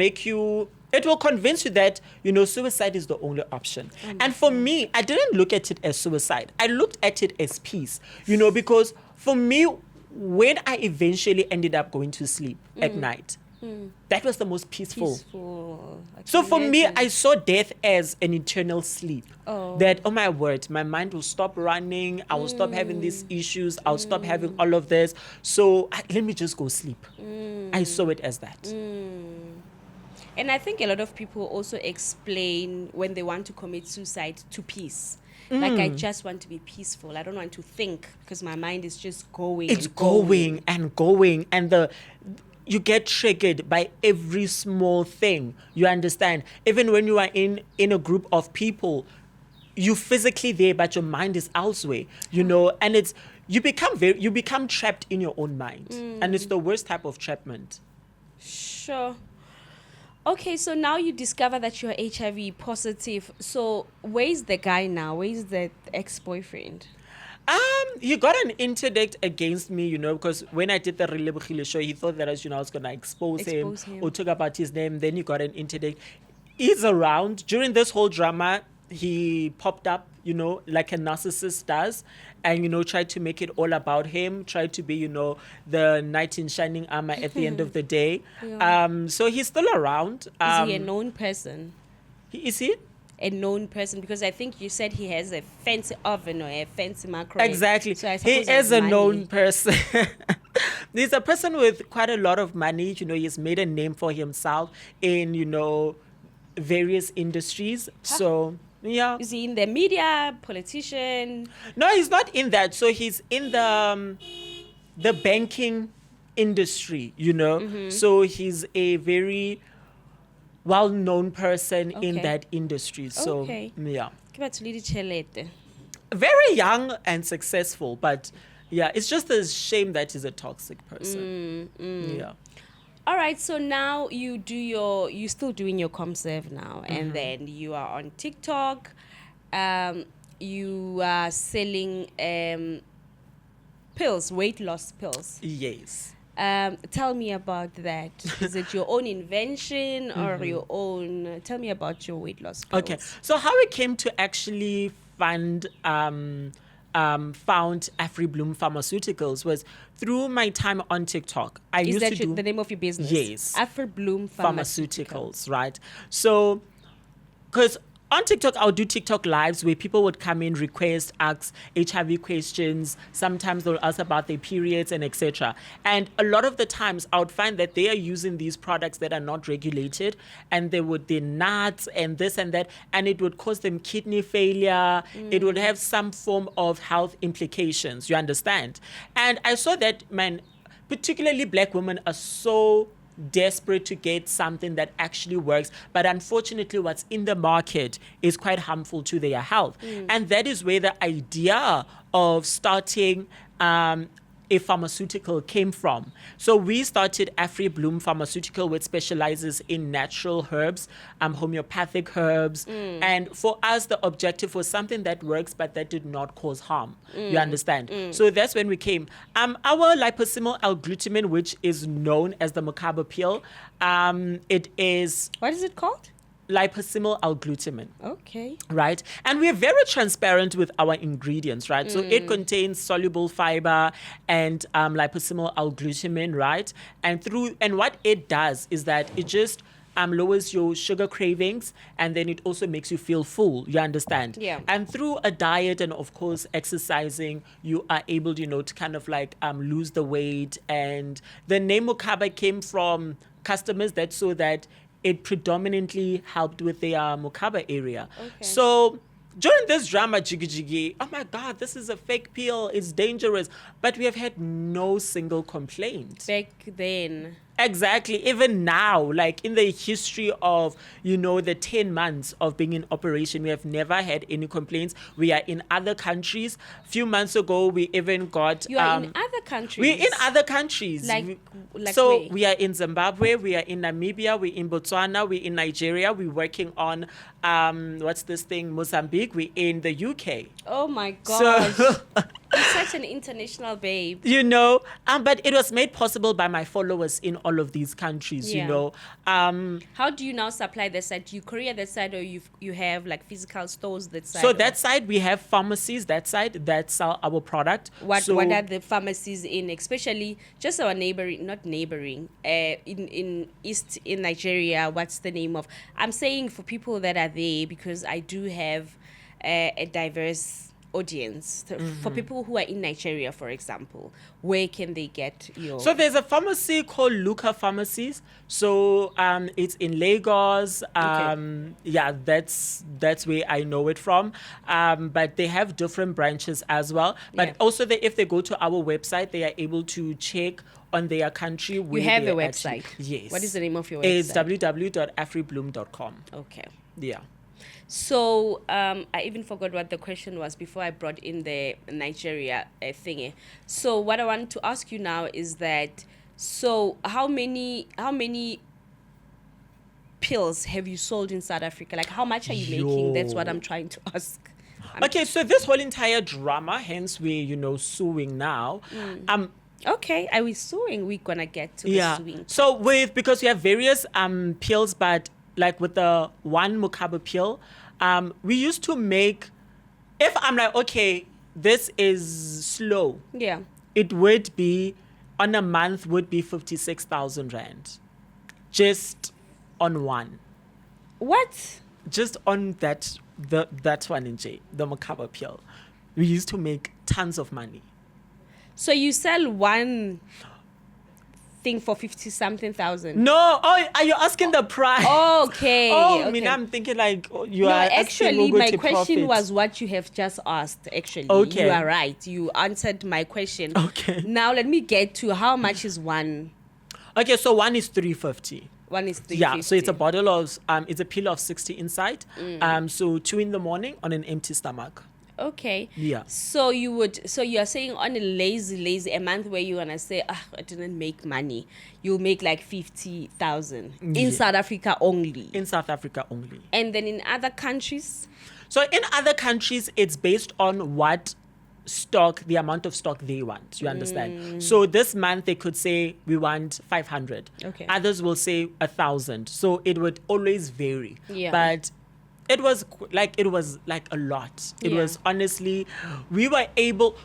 it will convince you that, suicide is the only option. And for me, I didn't look at it as suicide. I looked at it as peace, because for me, when I eventually ended up going to sleep at night, that was the most peaceful. So for me, I saw death as an eternal sleep. That, oh my word, my mind will stop running. I will stop having these issues. I'll stop having all of this. So let me just go sleep. I saw it as that.
And I think a lot of people also explain when they want to commit suicide to peace. Like, I just want to be peaceful. I don't want to think because my mind is just going.
It's going and going. And you get triggered by every small thing. You understand? Even when you are in a group of people, you're physically there, but your mind is elsewhere, and you become trapped in your own mind. And it's the worst type of trapment.
Sure. Okay, so now you discover that you're HIV positive. So where's the guy now? Where's the ex-boyfriend?
He got an interdict against me, because when I did the Relebogile show, he thought that I was going to expose him or talk about his name. Then he got an interdict. He's around. During this whole drama, he popped up, like a narcissist does, and, tried to make it all about him, tried to be, the knight in shining armor at the end of the day.
Yeah.
So he's still around.
Is he a known person?
Is he?
A known person, because I think you said he has a fancy oven or a fancy microwave.
Exactly.
So I
he is a known person. He's a person with quite a lot of money. He's made a name for himself in, various industries. So, yeah.
Is he in the media, politician?
No, he's not in that. So he's in the banking industry, So he's a very well-known person in that industry. So, yeah. Very young and successful, but yeah, it's just a shame that he's a toxic person. Yeah.
All right, so now you're still doing your ComServe now, and then you are on TikTok. You are selling pills, weight loss pills.
Yes.
Tell me about that. Is it your own invention or your own? Tell me about your weight loss pills.
Okay, so how we came to actually fund found AfriBloom Pharmaceuticals was through my time on TikTok. I
Is
used
that
to do
the name of your business?
Yes.
AfriBloom
Pharmaceuticals, right? So, because on TikTok, I'll do TikTok lives where people would come in, request, ask HIV questions. Sometimes they'll ask about their periods and etc. And a lot of the times, I would find that they are using these products that are not regulated, and they're nuts and this and that, and it would cause them kidney failure. It would have some form of health implications. You understand? And I saw that, man, particularly Black women are so desperate to get something that actually works, but unfortunately what's in the market is quite harmful to their health. And that is where the idea of starting a pharmaceutical came from. So we started AfriBloom Pharmaceutical, which specializes in natural herbs, homeopathic herbs. And for us, the objective was something that works, but that did not cause harm. You understand? So that's when we came. Our liposomal L-glutamine, which is known as the Mokaba pill, it is...
What is it called?
Liposomal L-glutamine.
Okay.
Right? And we're very transparent with our ingredients, right? So it contains soluble fiber and liposomal L-glutamine, right? And what it does is that it just lowers your sugar cravings, and then it also makes you feel full. You understand?
Yeah.
And through a diet and of course exercising, you are able, to kind of like lose the weight. And the name Mokaba came from customers that saw that it predominantly helped with their Mokaba area.
Okay.
So during this drama, jiggy, oh my God, this is a fake pill, it's dangerous. But we have had no single complaint.
Back then.
Exactly. Even now, like in the history of, the 10 months of being in operation, we have never had any complaints. We are in other countries. A few months ago, we even got...
You are in other countries?
We're in other countries.
Like
so
where?
we are in Zimbabwe, we are in Namibia, we're in Botswana, we're in Nigeria, we're working on, Mozambique, we're in the UK.
Oh my gosh.
So...
You're such an international babe.
But it was made possible by my followers in all of these countries,
Yeah. How do you now supply that side? Do you courier that side, or you have like physical stores that side?
So that side, we have pharmacies that side that sell our product.
What are the pharmacies in, especially just our in East in Nigeria? What's the name of? I'm saying for people that are there, because I do have a diverse audience. For people who are in Nigeria, for example, where can they get your...
So there's a pharmacy called Luca Pharmacies. So it's in Lagos.
Okay.
Yeah, that's where I know it from. But they have different branches as well. But also, if they go to our website, they are able to check on their country. Where
You have a
they're
website?
Yes.
What is the name of your website?
It's www.afribloom.com.
Okay.
Yeah.
So I even forgot what the question was before I brought in the Nigeria thingy. So what I want to ask you now is that, so how many pills have you sold in South Africa? Like, how much are you making? That's what I'm trying to ask.
Okay, so this whole entire drama, hence we're suing now.
Okay, are we suing? We're gonna get to the suing.
So because we have various pills, but like with the one Mokaba pill, we used to make, if I'm like, okay, this is slow.
Yeah.
It would be, on a month, would be 56,000 Rand. Just on one.
What?
Just on that one in J, the Mokaba pill. We used to make tons of money.
So you sell one thing for 50-something thousand?
No, are you asking the price?
Okay.
I
okay.
I'm thinking like you
No,
are
actually, my question
profit.
was what you have just asked. Actually,
Okay.
You are right. You answered my question.
Okay.
Now let me get to how much is one.
Okay, so one is 350.
One is 350.
Yeah, so it's a bottle of it's a pill of 60 inside. So 2 in the morning on an empty stomach.
Okay.
Yeah.
So you are saying on a lazy a month where you're gonna say, I didn't make money, you'll make like 50,000 in South Africa only.
In South Africa only.
And then in other countries?
So in other countries, it's based on what stock, the amount of stock they want. You understand? So this month they could say we want 500.
Okay.
Others will say 1,000. So it would always vary.
Yeah.
But it was like a lot. It
Yeah.
was honestly, we were able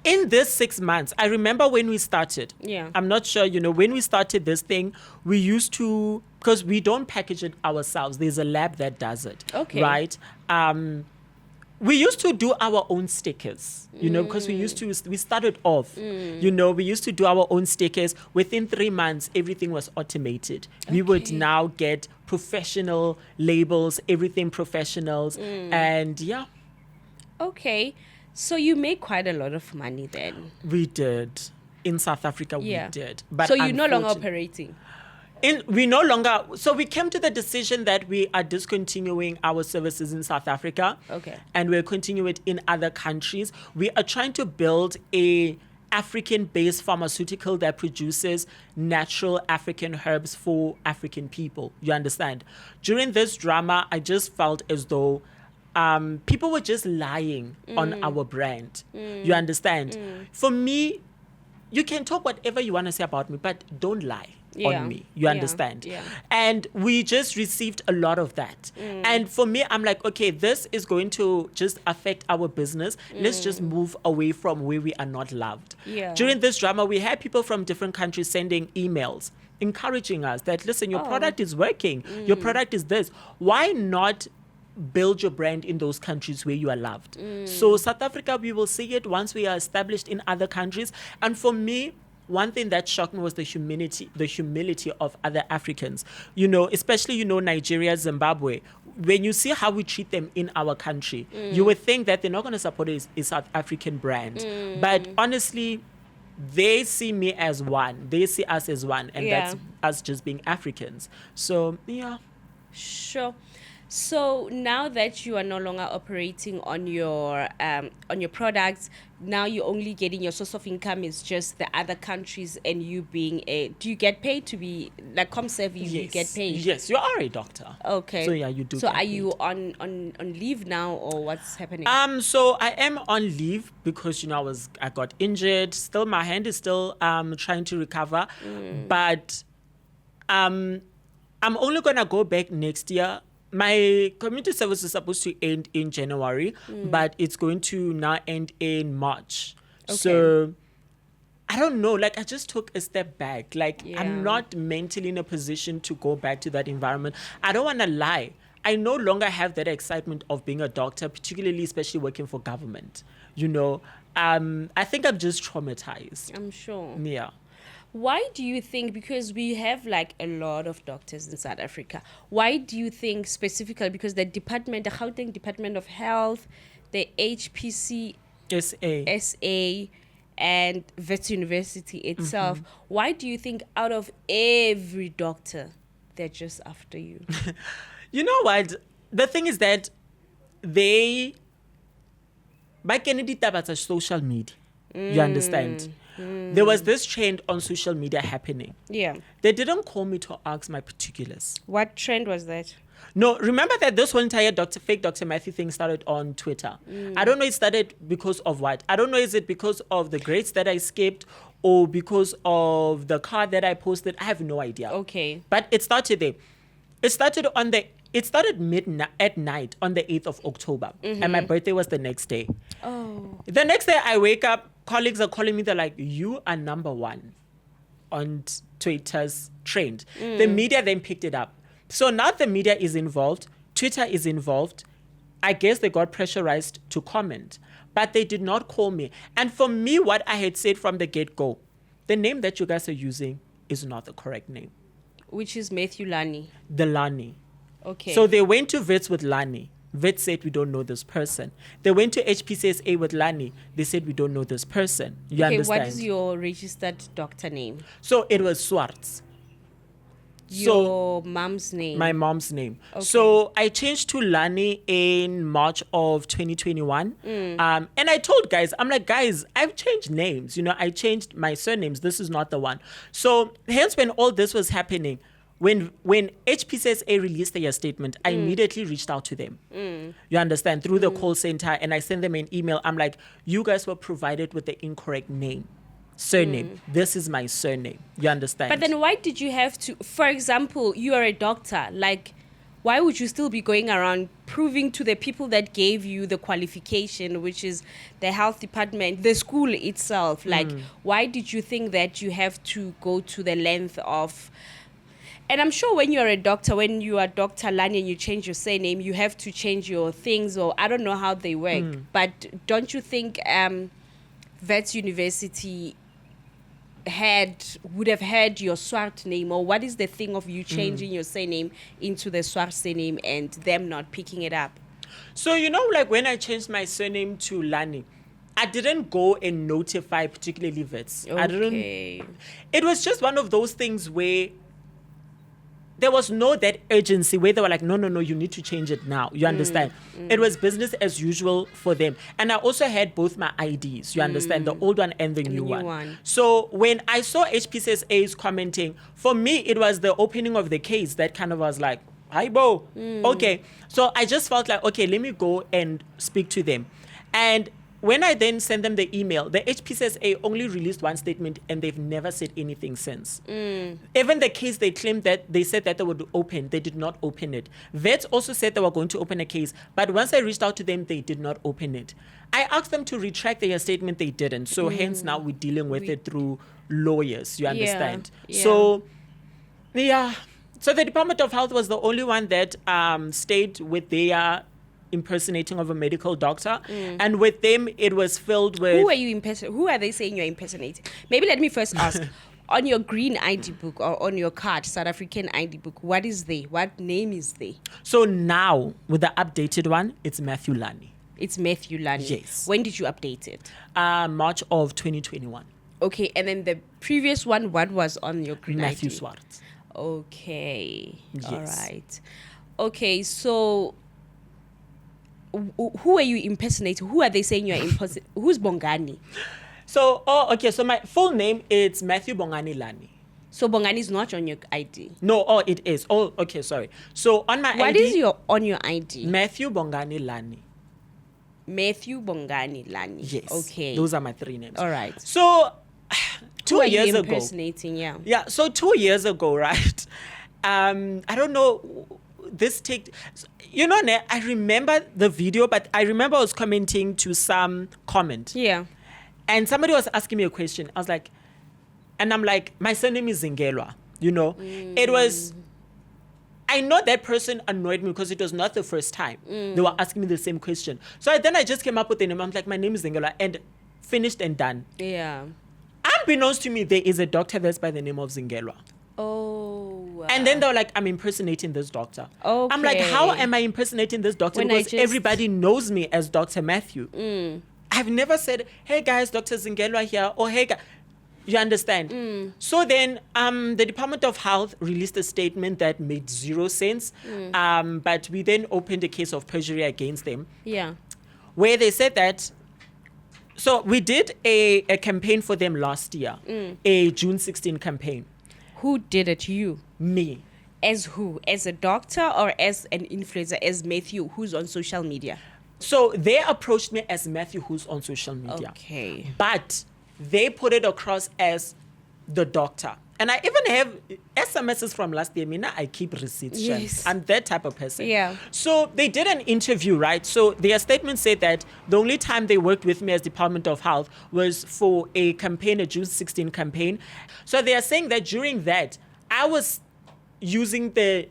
in this 6 months. I remember when we started.
Yeah.
I'm not sure, when we started this thing, we used to, because we don't package it ourselves. There's a lab that does it.
Okay.
Right. We used to do our own stickers, because we started off, we used to do our own stickers. Within 3 months, everything was automated. We would
Okay.
now get professional labels, everything professionals. And yeah,
Okay. So you make quite a lot of money then.
we did. In South Africa,
Yeah.
we did. But
so you're no longer
unfortunately-
operating.
we no longer, so we came to the decision that we are discontinuing our services in South Africa.
Okay.
And we'll continue it in other countries. We are trying to build a African-based pharmaceutical that produces natural African herbs for African people. You understand? During this drama, I just felt as though people were just lying on our brand. You understand? For me, you can talk whatever you want to say about me, but don't lie
Yeah.
on me. You
Yeah.
understand?
Yeah.
And we just received a lot of that. And for me, I'm like, okay, this is going to just affect our business. Let's just move away from where we are not loved.
Yeah.
During this drama, we had people from different countries sending emails encouraging us that, listen, your product is working. Your product is this. Why not build your brand in those countries where you are loved? So South Africa, we will see it once we are established in other countries. And for me, one thing that shocked me was the humility of other Africans, especially, Nigeria, Zimbabwe. When you see how we treat them in our country, you would think that they're not going to support a South African brand. But honestly, they see me as one. They see us as one. And
Yeah.
that's us just being Africans. So, yeah.
Sure. So now that you are no longer operating on your products, now you're only getting your source of income is just the other countries, and you being do you get paid to be like ComServe? You get paid.
Yes, you are a doctor.
Okay.
So yeah, you do.
So
get
are you
paid.
on leave now, or what's happening?
So I am on leave because I got injured. Still, my hand is still trying to recover, but I'm only gonna go back next year. My community service is supposed to end in January, but it's going to now end in March.
Okay.
So I don't know. Like, I just took a step back. Like,
Yeah.
I'm not mentally in a position to go back to that environment. I don't want to lie. I no longer have that excitement of being a doctor, particularly, especially working for government. I think I'm just traumatized.
I'm sure.
Yeah.
Why do you think, because we have like a lot of doctors in South Africa, why do you think specifically, because the Gauteng Department of Health, the HPC SA, and Wits University itself, why do you think out of every doctor, they're just after you?
You know what? The thing is that back in the tabats are social media. You understand? There was this trend on social media happening.
Yeah.
They didn't call me to ask my particulars.
What trend was that?
No, remember that this whole entire fake Dr. Matthew thing started on Twitter. I don't know it started because of what. I don't know, is it because of the grades that I skipped or because of the card that I posted? I have no idea.
Okay.
But it started there. It started at night on the 8th of October. And my birthday was the next day.
Oh.
The next day I wake up, colleagues are calling me. They're like, you are number one on Twitter's trend. The media then picked it up. So now the media is involved. Twitter is involved. I guess they got pressurized to comment. But they did not call me. And for me, what I had said from the get-go, the name that you guys are using is not the correct name.
Which is Matthew Lani.
The Lani.
Okay.
So they went to Wits with Lani. Wits said, we don't know this person. They went to HPCSA with Lani. They said, we don't know this person. You understand?
What is your registered doctor name?
So it was Swartz.
Your mom's name?
My mom's name.
Okay.
So I changed to Lani in March of 2021. And I told guys, I'm like, guys, I've changed names. I changed my surnames. This is not the one. So hence when all this was happening, when HPCSA released their statement, I immediately reached out to them. You understand? Through the call center, and I sent them an email. I'm like, you guys were provided with the incorrect surname. This is my surname. You understand?
But then why did you have to, for example, you are a doctor, like, why would you still be going around proving to the people that gave you the qualification, which is the health department, the school itself? Like, why did you think that you have to go to the length of... And I'm sure when you're a doctor, when you are Dr. Lani and you change your surname, you have to change your things, or I don't know how they work. But don't you think Wits University would have had your Swart name, or what is the thing of you changing your surname into the Swart surname and them not picking it up?
So, like when I changed my surname to Lani, I didn't go and notify particularly Wits.
Okay.
It was just one of those things where there was no that urgency where they were like, no, you need to change it now. You understand? It was business as usual for them. And I also had both my IDs, you understand, the old one and the new one. So when I saw HPCSA's commenting, for me, it was the opening of the case that kind of was like, hi, Bo. Okay. So I just felt like, okay, let me go and speak to them. And when I then sent them the email, the HPCSA only released one statement and they've never said anything since. Even the case they claimed that they said that they would open, they did not open it. Vets also said they were going to open a case, but once I reached out to them, they did not open it. I asked them to retract their statement, they didn't. So hence now we're dealing with it through lawyers, you understand?
Yeah.
So, yeah. So the Department of Health was the only one that stayed with their impersonating of a medical doctor, and with them it was filled with...
Who are they saying you're impersonating? Maybe let me first ask, on your green ID book or on your card, South African ID book, what name is they?
So now with the updated one, it's Matthew Lani.
It's Matthew Lani.
Yes.
When did you update it?
March of 2021.
Okay, and then the previous one, what was on your green
Matthew
ID?
Swart.
Okay.
Yes.
All right. Okay, so who are you impersonating? Who are they saying you're impersonating? Who's Bongani?
So, so my full name is Matthew Bongani Lani.
So Bongani is not on your ID?
No, it is. Oh, okay, sorry. So on my ID...
What is on your ID?
Matthew Bongani Lani.
Matthew Bongani Lani.
Yes.
Okay.
Those are my three names.
All right.
So, 2
Who are
years
you
ago...
impersonating? Yeah.
Yeah, so 2 years ago, right? I don't know... I remember the video, but I remember I was commenting to some comment.
Yeah.
And somebody was asking me a question. I was like, and I'm like, my surname is Zingelwa. It was, I know that person annoyed me because it was not the first time they were asking me the same question. So then I just came up with the name. I'm like, my name is Zingelwa, and finished and done.
Yeah.
Unbeknownst to me, there is a doctor that's by the name of Zingelwa.
Oh.
And then they were like, I'm impersonating this doctor.
Okay.
I'm like, how am I impersonating this doctor? Because everybody knows me as Dr. Matthew. I've never said, hey guys, Dr. Zingelwa here, or hey guys. You understand? So then the Department of Health released a statement that made zero sense. But we then opened a case of perjury against them.
Yeah.
Where they said that, so we did a campaign for them last year, a June 16 campaign.
Who did it? You?
Me.
As who? As a doctor or as an influencer? As Matthew, who's on social media?
So they approached me as Matthew, who's on social media.
Okay.
But they put it across as the doctor. And I even have SMSs from last year. I keep receipts.
Yes.
I'm that type of person.
Yeah.
So they did an interview, right? So their statement said that the only time they worked with me as Department of Health was for a campaign, a June 16 campaign. So they are saying that during that, I was using the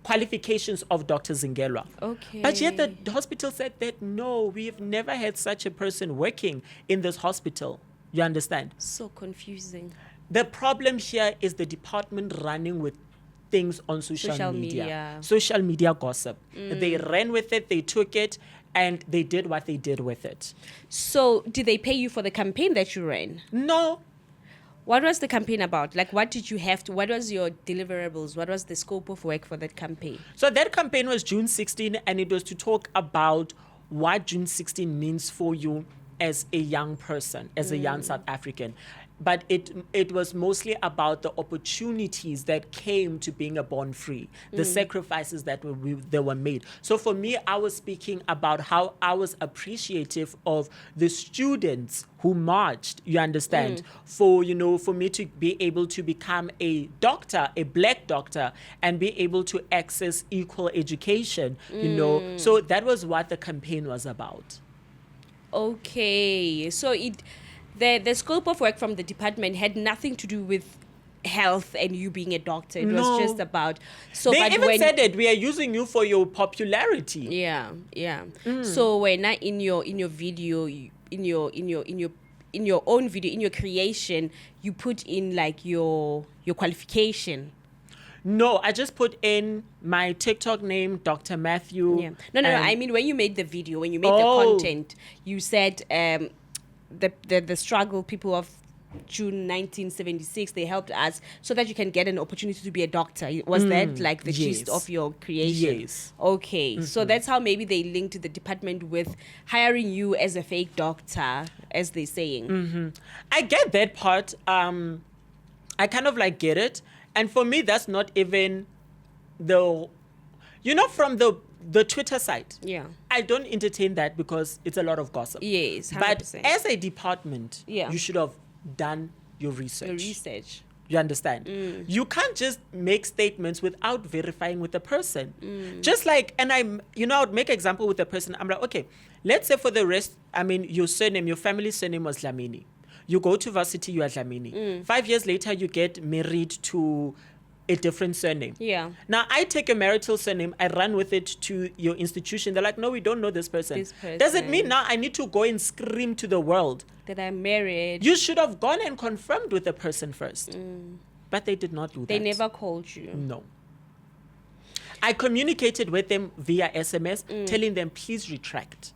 qualifications of Dr. Zingelwa.
Okay.
But yet the hospital said that, no, we've never had such a person working in this hospital. You understand?
So confusing.
The problem here is the department running with things on social media. Social media gossip. They ran with it, they took it, and they did what they did with it.
So did they pay you for the campaign that you ran?
No.
What was the campaign about? Like, what did you have to, what was your deliverables? What was the scope of work for that campaign?
So that campaign was June 16, and it was to talk about what June 16 means for you as a young person, as a young South African. but it was mostly about the opportunities that came to being a born free, the sacrifices that were made. So for me, I was speaking about how I was appreciative of the students who marched, you understand, for me to be able to become a doctor, a black doctor, and be able to access equal education, So that was what the campaign was about.
Okay, so the scope of work from the department had nothing to do with health and you being a doctor. It was just about. So
they even said it. We are using you for your popularity.
Yeah. So when in your video, in your own video, in your creation, you put in like your qualification.
No, I just put in my TikTok name, Dr. Matthew.
Yeah. No. I mean, when you made the video, when you made the content, you said the struggle people of June 1976, they helped us so that you can get an opportunity to be a doctor. Was that like the gist of your creation?
Yes.
Okay. So that's how maybe they linked the department with hiring you as a fake doctor, as they're saying.
I get that part. I kind of like get it. And for me, that's not even from the Twitter site.
Yeah.
I don't entertain that because it's a lot of gossip.
Yes, 100%.
But as a department,
Yeah.
you should have done your research.
The research.
You understand? You can't just make statements without verifying with the person. Just like, and I'd make an example with the person. I'm like, okay, let's say for the rest, your surname, your family surname was Lani. You go to varsity, you are Dlamini. 5 years later, you get married to a different surname.
Yeah.
Now, I take your marital surname, I run with it to your institution. They're like, no, we don't know this person. Does it mean now I need to go and scream to the world
that I'm married?
You should have gone and confirmed with the person first. But they did not do that.
They never called you?
No. I communicated with them via SMS, telling them, please retract.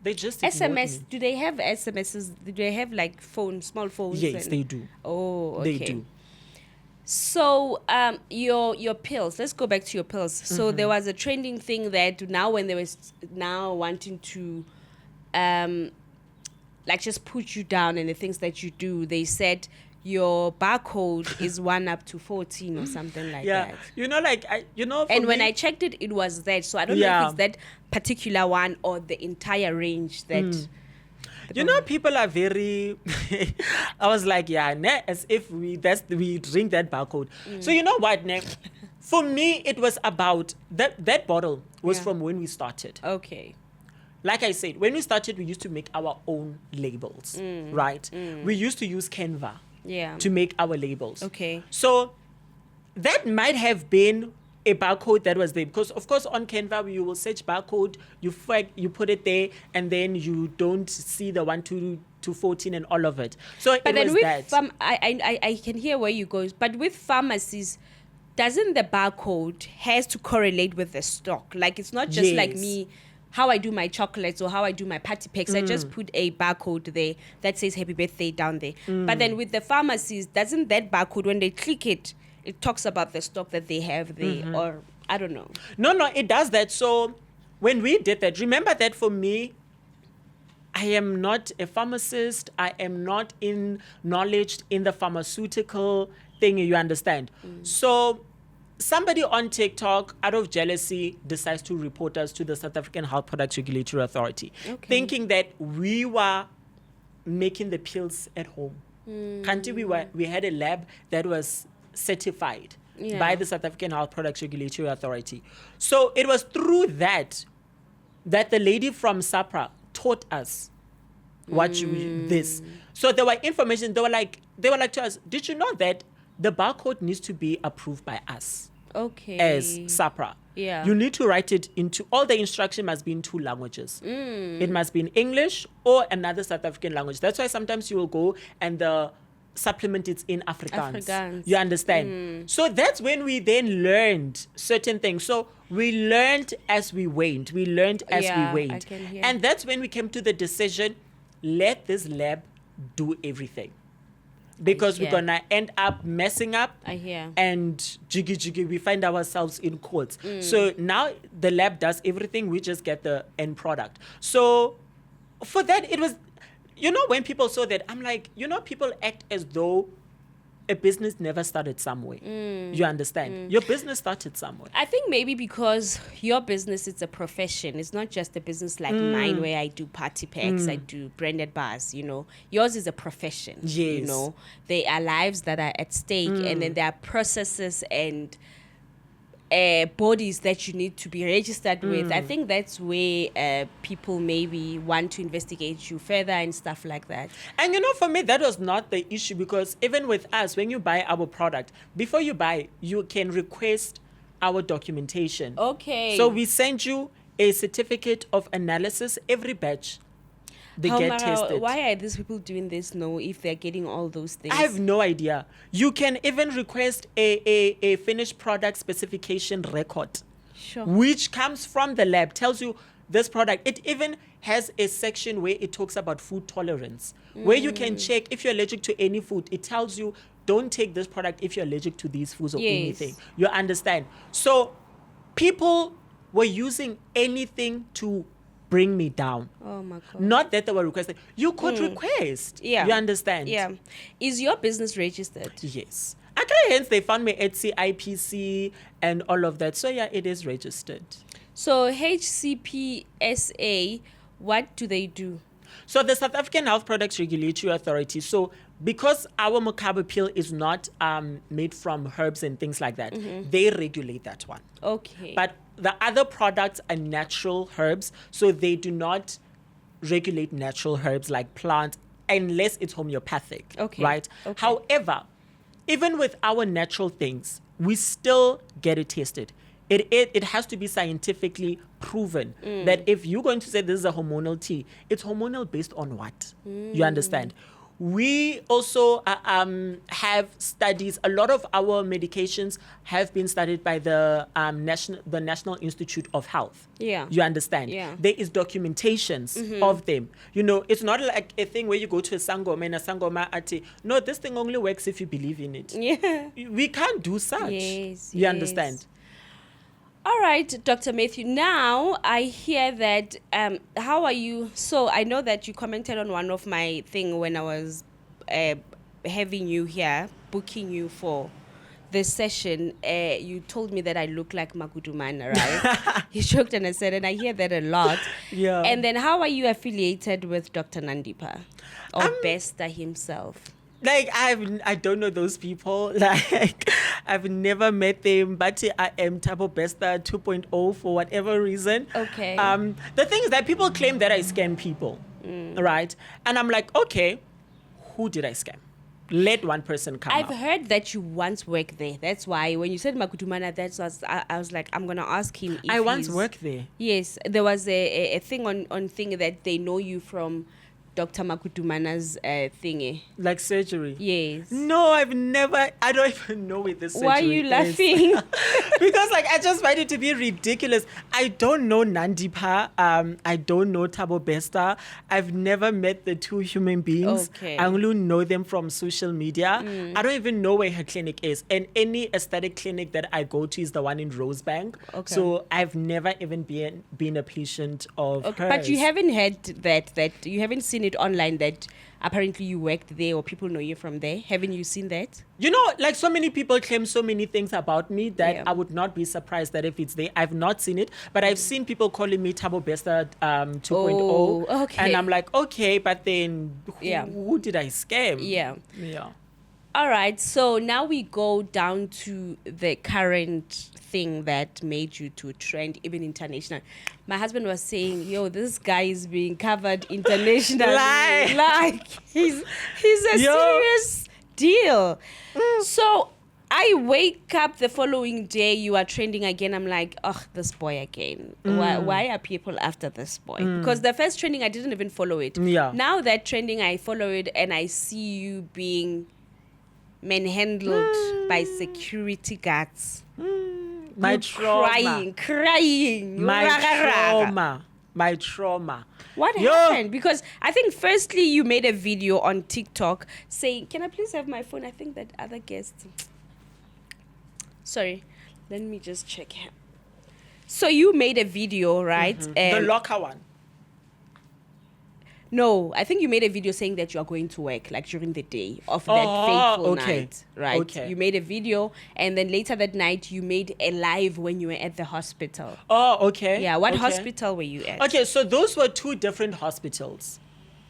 They just
SMS.
me.
Do they have SMSs? Do they have like small phones?
Yes, they do.
Oh, okay.
They do.
So, your pills. Let's go back to your pills. So there was a trending thing that now when they was now wanting to, like just put you down and the things that you do, they said your barcode is 1 up to 14 or something like that.
And
when I checked it, it was that. So I don't know if it's that particular one or the entire range that.
People are very. I was like, as if we drink that barcode. So you know what, for me, it was about that bottle was from when we started.
Okay.
Like I said, when we started, we used to make our own labels, right? We used to use Canva to make our labels.
Okay.
So that might have been a barcode that was there, because of course on Canva you will search barcode, you put it there, and then you don't see the 1 to 14 and all of it. So
but
it
then
was
with
that.
I can hear where you go, but with pharmacies, doesn't the barcode has to correlate with the stock? Like it's not just like me, how I do my chocolates or how I do my party packs. I just put a barcode there that says happy birthday down there. But then with the pharmacies, doesn't that barcode, when they click it, it talks about the stock that they have there, or I don't know.
No, it does that. So when we did that, remember that for me, I am not a pharmacist. I am not knowledge in the pharmaceutical thing, you understand? So somebody on TikTok, out of jealousy, decides to report us to the South African Health Products Regulatory Authority, thinking that we were making the pills at home. We had a lab that was certified by the South African Health Products Regulatory Authority. So it was through that the lady from SAPRA taught us this. So there were information. They were like to us, did you know that the barcode needs to be approved by us?
Okay.
As SAPRA.
Yeah.
You need to write it into, all the instruction must be in 2 languages. It must be in English or another South African language. That's why sometimes you will go and the supplement it's in Afrikaans. You understand? So that's when we then learned certain things. So we learned as we went. We
I can hear.
And that's when we came to the decision, let this lab do everything. Because we're going to end up messing up.
I hear.
And jiggy, we find ourselves in courts. So now the lab does everything. We just get the end product. So for that, it was, when people saw that, I'm like, people act as though a business never started somewhere. You understand? Your business started somewhere.
I think maybe because your business is a profession. It's not just a business like mine where I do party packs, I do branded bars, Yours is a profession.
Yes.
There are lives that are at stake, and then there are processes and bodies that you need to be registered with. I think that's where people maybe want to investigate you further and stuff like that.
And for me, that was not the issue, because even with us, when you buy our product, before you buy, you can request our documentation.
Okay.
So we send you a certificate of analysis every batch. They get tested.
Why are these people doing this? No, if they're getting all those things.
I have no idea. You can even request a finished product specification record,
Sure.
which comes from the lab, tells you this product. It even has a section where it talks about food tolerance, where you can check if you're allergic to any food. It tells you, don't take this product if you're allergic to these foods or anything. You understand? So people were using anything to bring me down.
Oh my God.
Not that they were requesting. You could request.
Yeah.
You understand?
Yeah. Is your business registered?
Yes. Okay, hence they found me at CIPC and all of that. So yeah, it is registered.
So HCPSA, what do they do?
So the South African Health Products Regulatory Authority. So because our macabre pill is not made from herbs and things like that, they regulate that one.
Okay.
But the other products are natural herbs, so they do not regulate natural herbs like plants unless it's homeopathic.
Okay.
Right?
Okay.
However, even with our natural things, we still get it tested. It has to be scientifically proven that if you're going to say this is a hormonal tea, it's hormonal based on what? You understand? We also have studies. A lot of our medications have been studied by the National Institute of Health.
Yeah.
You understand?
Yeah.
There is documentations of them. It's not like a thing where you go to a sangoma and a sangoma ati. No, this thing only works if you believe in it.
Yeah.
We can't do such.
Yes.
You understand?
All right, Dr. Matthew. Now I hear that. How are you? So I know that you commented on one of my thing when I was having you here, booking you for this session. You told me that I look like Magudumana, right? You joked and I said, and I hear that a lot.
Yeah.
And then how are you affiliated with Dr. Nandipa or Bester himself?
Like, I don't know those people. Like, I've never met them, but I am Tabo Besta 2.0 for whatever reason.
Okay.
The thing is that people claim that I scam people, right? And I'm like, okay, who did I scam? Let one person come
I've
out.
heard that you once worked there. That's why when you said Makutumana, I was like, I'm gonna ask him. If
I once worked there.
Yes, there was a thing on thing that they know you from Dr. Makutumana's thingy.
Like surgery.
Yes.
No, I don't even know where this surgery
Why are you
is.
laughing?
Because I just find it to be ridiculous. I don't know Nandipa. I don't know Tabo Besta. I've never met the two human beings.
Okay.
I only know them from social media. I don't even know where her clinic is. And any aesthetic clinic that I go to is the one in Rosebank.
Okay.
So I've never even been a patient of hers.
But you haven't heard that you haven't seen it online that apparently you worked there or people know you from there. Haven't you seen that?
Like so many people claim so many things about me that
Yeah.
I would not be surprised that if it's there. I've not seen it, but I've seen people calling me Tabo Besta 2.0.
Oh, okay.
And I'm like, okay, but then
Yeah.
who did I scam?
Yeah.
Yeah.
All right, so now we go down to the current thing that made you to trend even international. My husband was saying, yo, this guy is being covered internationally.
Lie.
Like, he's a serious deal. So I wake up the following day, you are trending again. I'm like, oh, this boy again. Why are people after this boy? Because the first trending, I didn't even follow it.
Yeah.
Now that trending, I follow it and I see you being manhandled by security guards.
My
You
trauma.
crying.
My
Raga.
trauma.
What happened? Because I think firstly you made a video on TikTok saying, can I please have my phone? I think that other guests. Sorry, let me just check here. So you made a video, right?
The locker one.
No, I think you made a video saying that you are going to work like during the day of that fateful night, right?
Okay.
You made a video, and then later that night you made a live when you were at the hospital.
Oh, okay.
Yeah, what
okay.
hospital were you at?
Okay, so those were two different hospitals,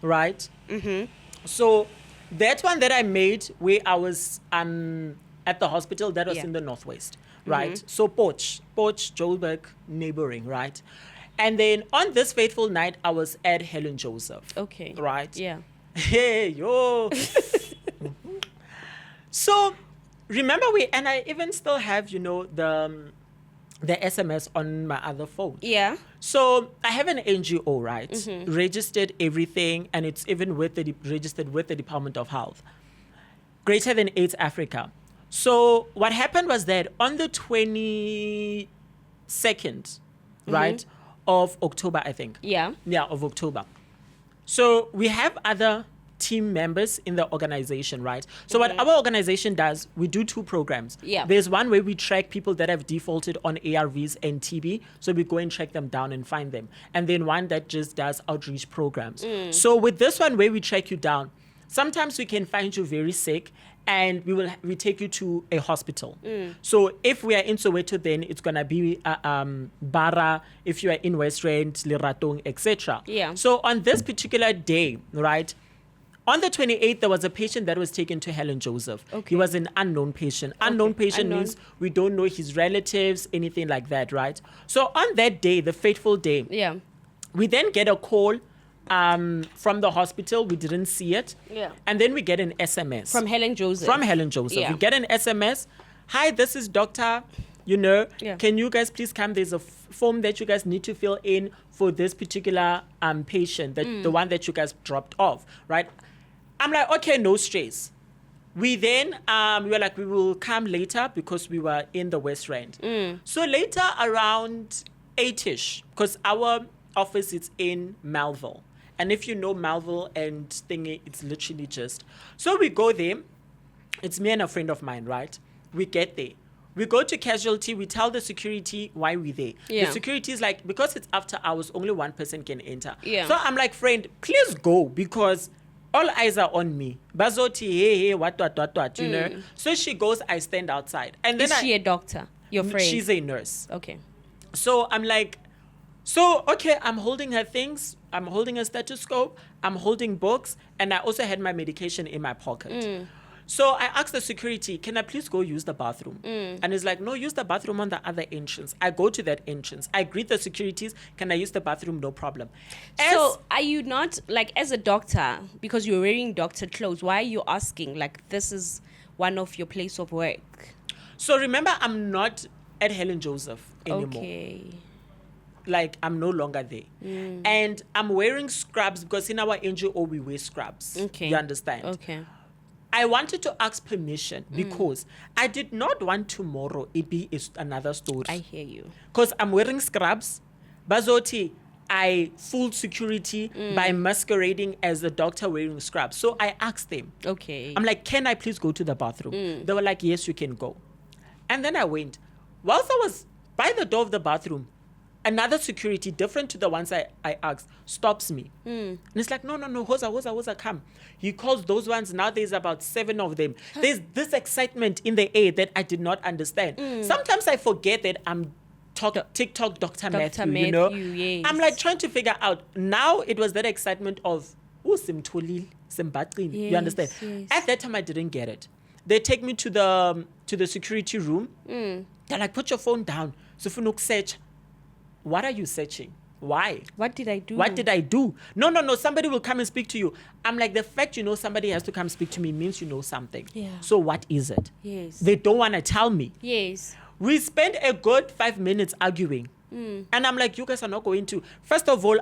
right? Mm-hmm. So that one that I made where I was at the hospital, that was in the Northwest, right? Mm-hmm. So Poch, Joburg, neighboring, right? And then on this fateful night, I was at Helen Joseph.
Okay.
Right?
Yeah.
Hey, yo. So remember and I even still have, the SMS on my other phone.
Yeah.
So I have an NGO, right? Mm-hmm. Registered everything, and it's even registered with the Department of Health. Greater Than AIDS Africa. So what happened was that on the 22nd, right, of October, I think.
Yeah.
Yeah, of October. So we have other team members in the organization, right? So what our organization does, we do two programs.
Yeah.
There's one where we track people that have defaulted on ARVs and TB. So we go and track them down and find them. And then one that just does outreach programs. So with this one where we track you down, sometimes we can find you very sick and we take you to a hospital. So if we are in Soweto, then it's gonna be Bara. If you are in West Rand, Leratong, etc.
Yeah.
So on this particular day, right, on the 28th, there was a patient that was taken to Helen Joseph.
Okay.
He was an unknown patient. Unknown patient means we don't know his relatives, anything like that, right? So on that day, the fateful day,
Yeah.
we then get a call from the hospital. We didn't see it.
Yeah.
And then we get an SMS.
From Helen Joseph.
Yeah. We get an SMS. Hi, this is Doctor. Can you guys please come? There's a form that you guys need to fill in for this particular patient, the one that you guys dropped off, right? I'm like, okay, no stress. We then, we were like, we will come later because we were in the West Rand. So later around 8-ish, because our office is in Melville. And if you know Melville and thingy, it's literally just. So we go there. It's me and a friend of mine, right? We get there. We go to casualty. We tell the security why we're there.
Yeah.
The security is like, because it's after hours, only one person can enter.
Yeah.
So I'm like, friend, please go because all eyes are on me. Bazoti, hey, what, you know? So she goes, I stand outside. And then
Is she a doctor? Your friend?
She's a nurse.
Okay.
So I'm like, okay, I'm holding her things. I'm holding a stethoscope. I'm holding books. And I also had my medication in my pocket. So I asked the security, can I please go use the bathroom? And he's like, no, use the bathroom on the other entrance. I go to that entrance. I greet the securities. Can I use the bathroom? No problem.
So are you not, like, as a doctor, because you're wearing doctor clothes, why are you asking, like, this is one of your place of work?
So remember, I'm not at Helen Joseph anymore.
Okay.
Like, I'm no longer there. And I'm wearing scrubs because in our NGO, we wear scrubs.
Okay.
You understand?
Okay.
I wanted to ask permission because I did not want tomorrow it be another story.
I hear you.
Because I'm wearing scrubs. Bazoti, I fooled security by masquerading as a doctor wearing scrubs. So I asked them.
Okay.
I'm like, can I please go to the bathroom? They were like, yes, you can go. And then I went. Whilst I was by the door of the bathroom, another security, different to the ones I asked, stops me. And it's like, no, Hosa, come. He calls those ones. Now there's about 7 of them. There's this excitement in the air that I did not understand. Sometimes I forget that I'm TikTok Dr. Matthew, you know.
Yes.
I'm like trying to figure out. Now it was that excitement of, Simtolil, Simbatrin. You understand?
Yes.
At that time, I didn't get it. They take me to the security room. They're like, put your phone down. So if search. What are you searching? Why?
What did I do?
What did I do? No. Somebody will come and speak to you. I'm like, the fact somebody has to come speak to me means you know something.
Yeah.
So what is it?
Yes.
They don't want to tell me.
Yes.
We spent a good 5 minutes arguing. And I'm like, you guys are not going to. First of all,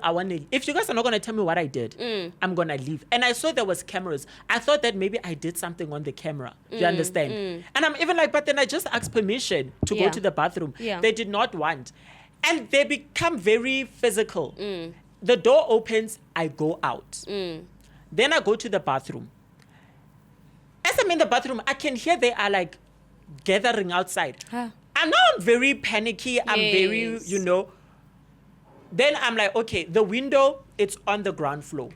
if you guys are not going to tell me what I did, I'm going to leave. And I saw there was cameras. I thought that maybe I did something on the camera. Do you understand? And I'm even like, but then I just asked permission to go to the bathroom.
Yeah.
They did not want. And they become very physical. The door opens, I go out. Then I go to the bathroom. As I'm in the bathroom, I can hear they are like gathering outside. And now I'm very panicky. I'm very, Then I'm like, okay, the window, it's on the ground floor.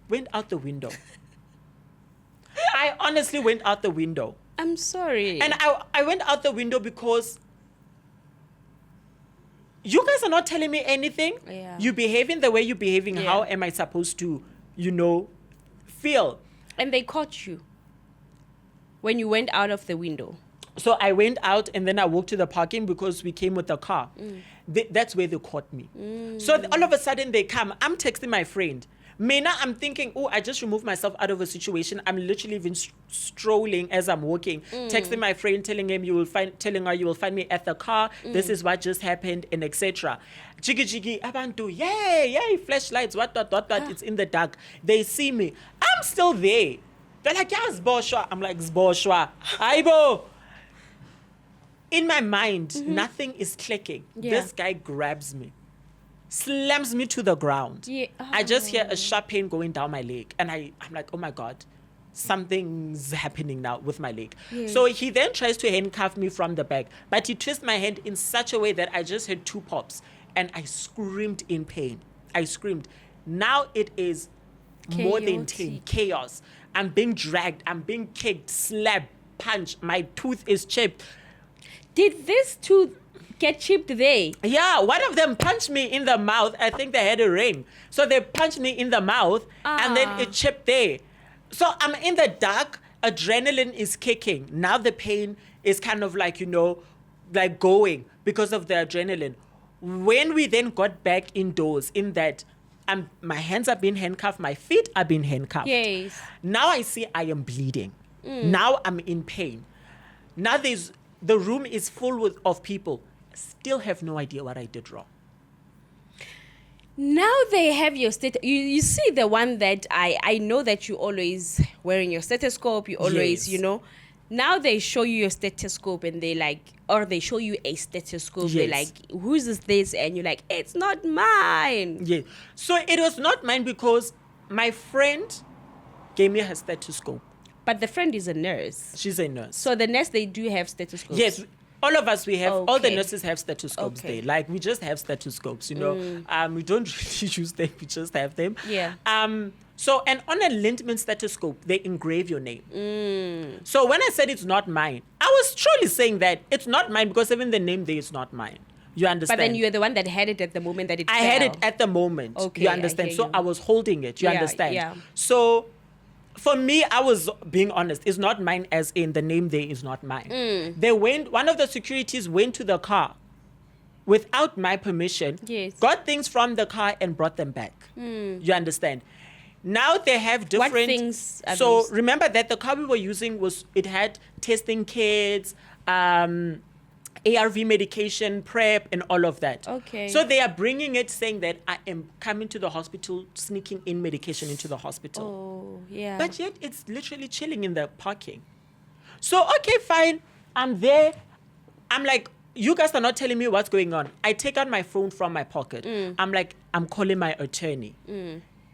went out the window. I honestly went out the window.
I'm sorry.
And I went out the window because you guys are not telling me anything.
Yeah.
You're behaving the way you're behaving.
Yeah.
How am I supposed to, feel?
And they caught you when you went out of the window.
So I went out and then I walked to the parking because we came with the car. That's where they caught me. So all of a sudden they come. I'm texting my friend. Mena, I'm thinking, I just removed myself out of a situation. I'm literally even strolling as I'm walking, texting my friend, telling her you will find me at the car. This is what just happened, and etc. Jiggy, abantu, yay, flashlights, what, it's in the dark. They see me. I'm still there. They're like, yeah, Zboshwa. I'm like, Zboshwa. Aibo. In my mind, nothing is clicking.
Yeah.
This guy grabs me, slams me to the ground.
Yeah.
I just hear a sharp pain going down my leg. And I'm like, oh my God, something's happening now with my leg.
Yes.
So he then tries to handcuff me from the back. But he twists my hand in such a way that I just had 2 pops. And I screamed in pain. I screamed. Now it is more than 10. Chaos. I'm being dragged. I'm being kicked, slapped, punched. My tooth is chipped.
Did this tooth get chipped there?
Yeah, one of them punched me in the mouth. I think they had a ring. So they punched me in the mouth and then it chipped there. So I'm in the dark. Adrenaline is kicking. Now the pain is kind of like, like going because of the adrenaline. When we then got back indoors, in that my hands are being handcuffed, my feet are being handcuffed.
Yes.
Now I see I am bleeding. Now I'm in pain. Now the room is full of people. Still have no idea what I did wrong.
Now they have your you see the one that I know that you always wearing your stethoscope, you always,
Yes.
Now they show you your stethoscope and they like, or they show you a stethoscope.
Yes.
They're like, whose is this? And you're like, it's not mine.
Yeah. So it was not mine because my friend gave me her stethoscope.
But the friend is a nurse.
She's a nurse.
So the nurse, they do have stethoscopes.
Yes. All of us, we have, all the
Okay.
nurses have stethoscopes
Okay.
there. Like, we just have stethoscopes, We don't really use them, we just have them.
Yeah.
So, and on a Lindman stethoscope, they engrave your name. So when I said it's not mine, I was truly saying that it's not mine because even the name there is not mine. You understand?
But then you're the one that had it at the moment that it
I
fell.
had it at the moment.
Okay,
You
I
understand?
hear
So
you.
I was holding it. You
Yeah,
understand?
yeah.
So for me, I was being honest. It's not mine, as in the name there is not mine. One of the securities went to the car without my permission,
Yes.
got things from the car and brought them back. You understand? Now they have different.
What things are
so
those?
remember that the car we were using it had testing kits, ARV medication, prep, and all of that.
Okay.
So they are bringing it, saying that I am coming to the hospital, sneaking in medication into the hospital.
Oh, yeah.
But yet it's literally chilling in the parking. So, okay, fine. I'm there. I'm like, you guys are not telling me what's going on. I take out my phone from my pocket. I'm like, I'm calling my attorney.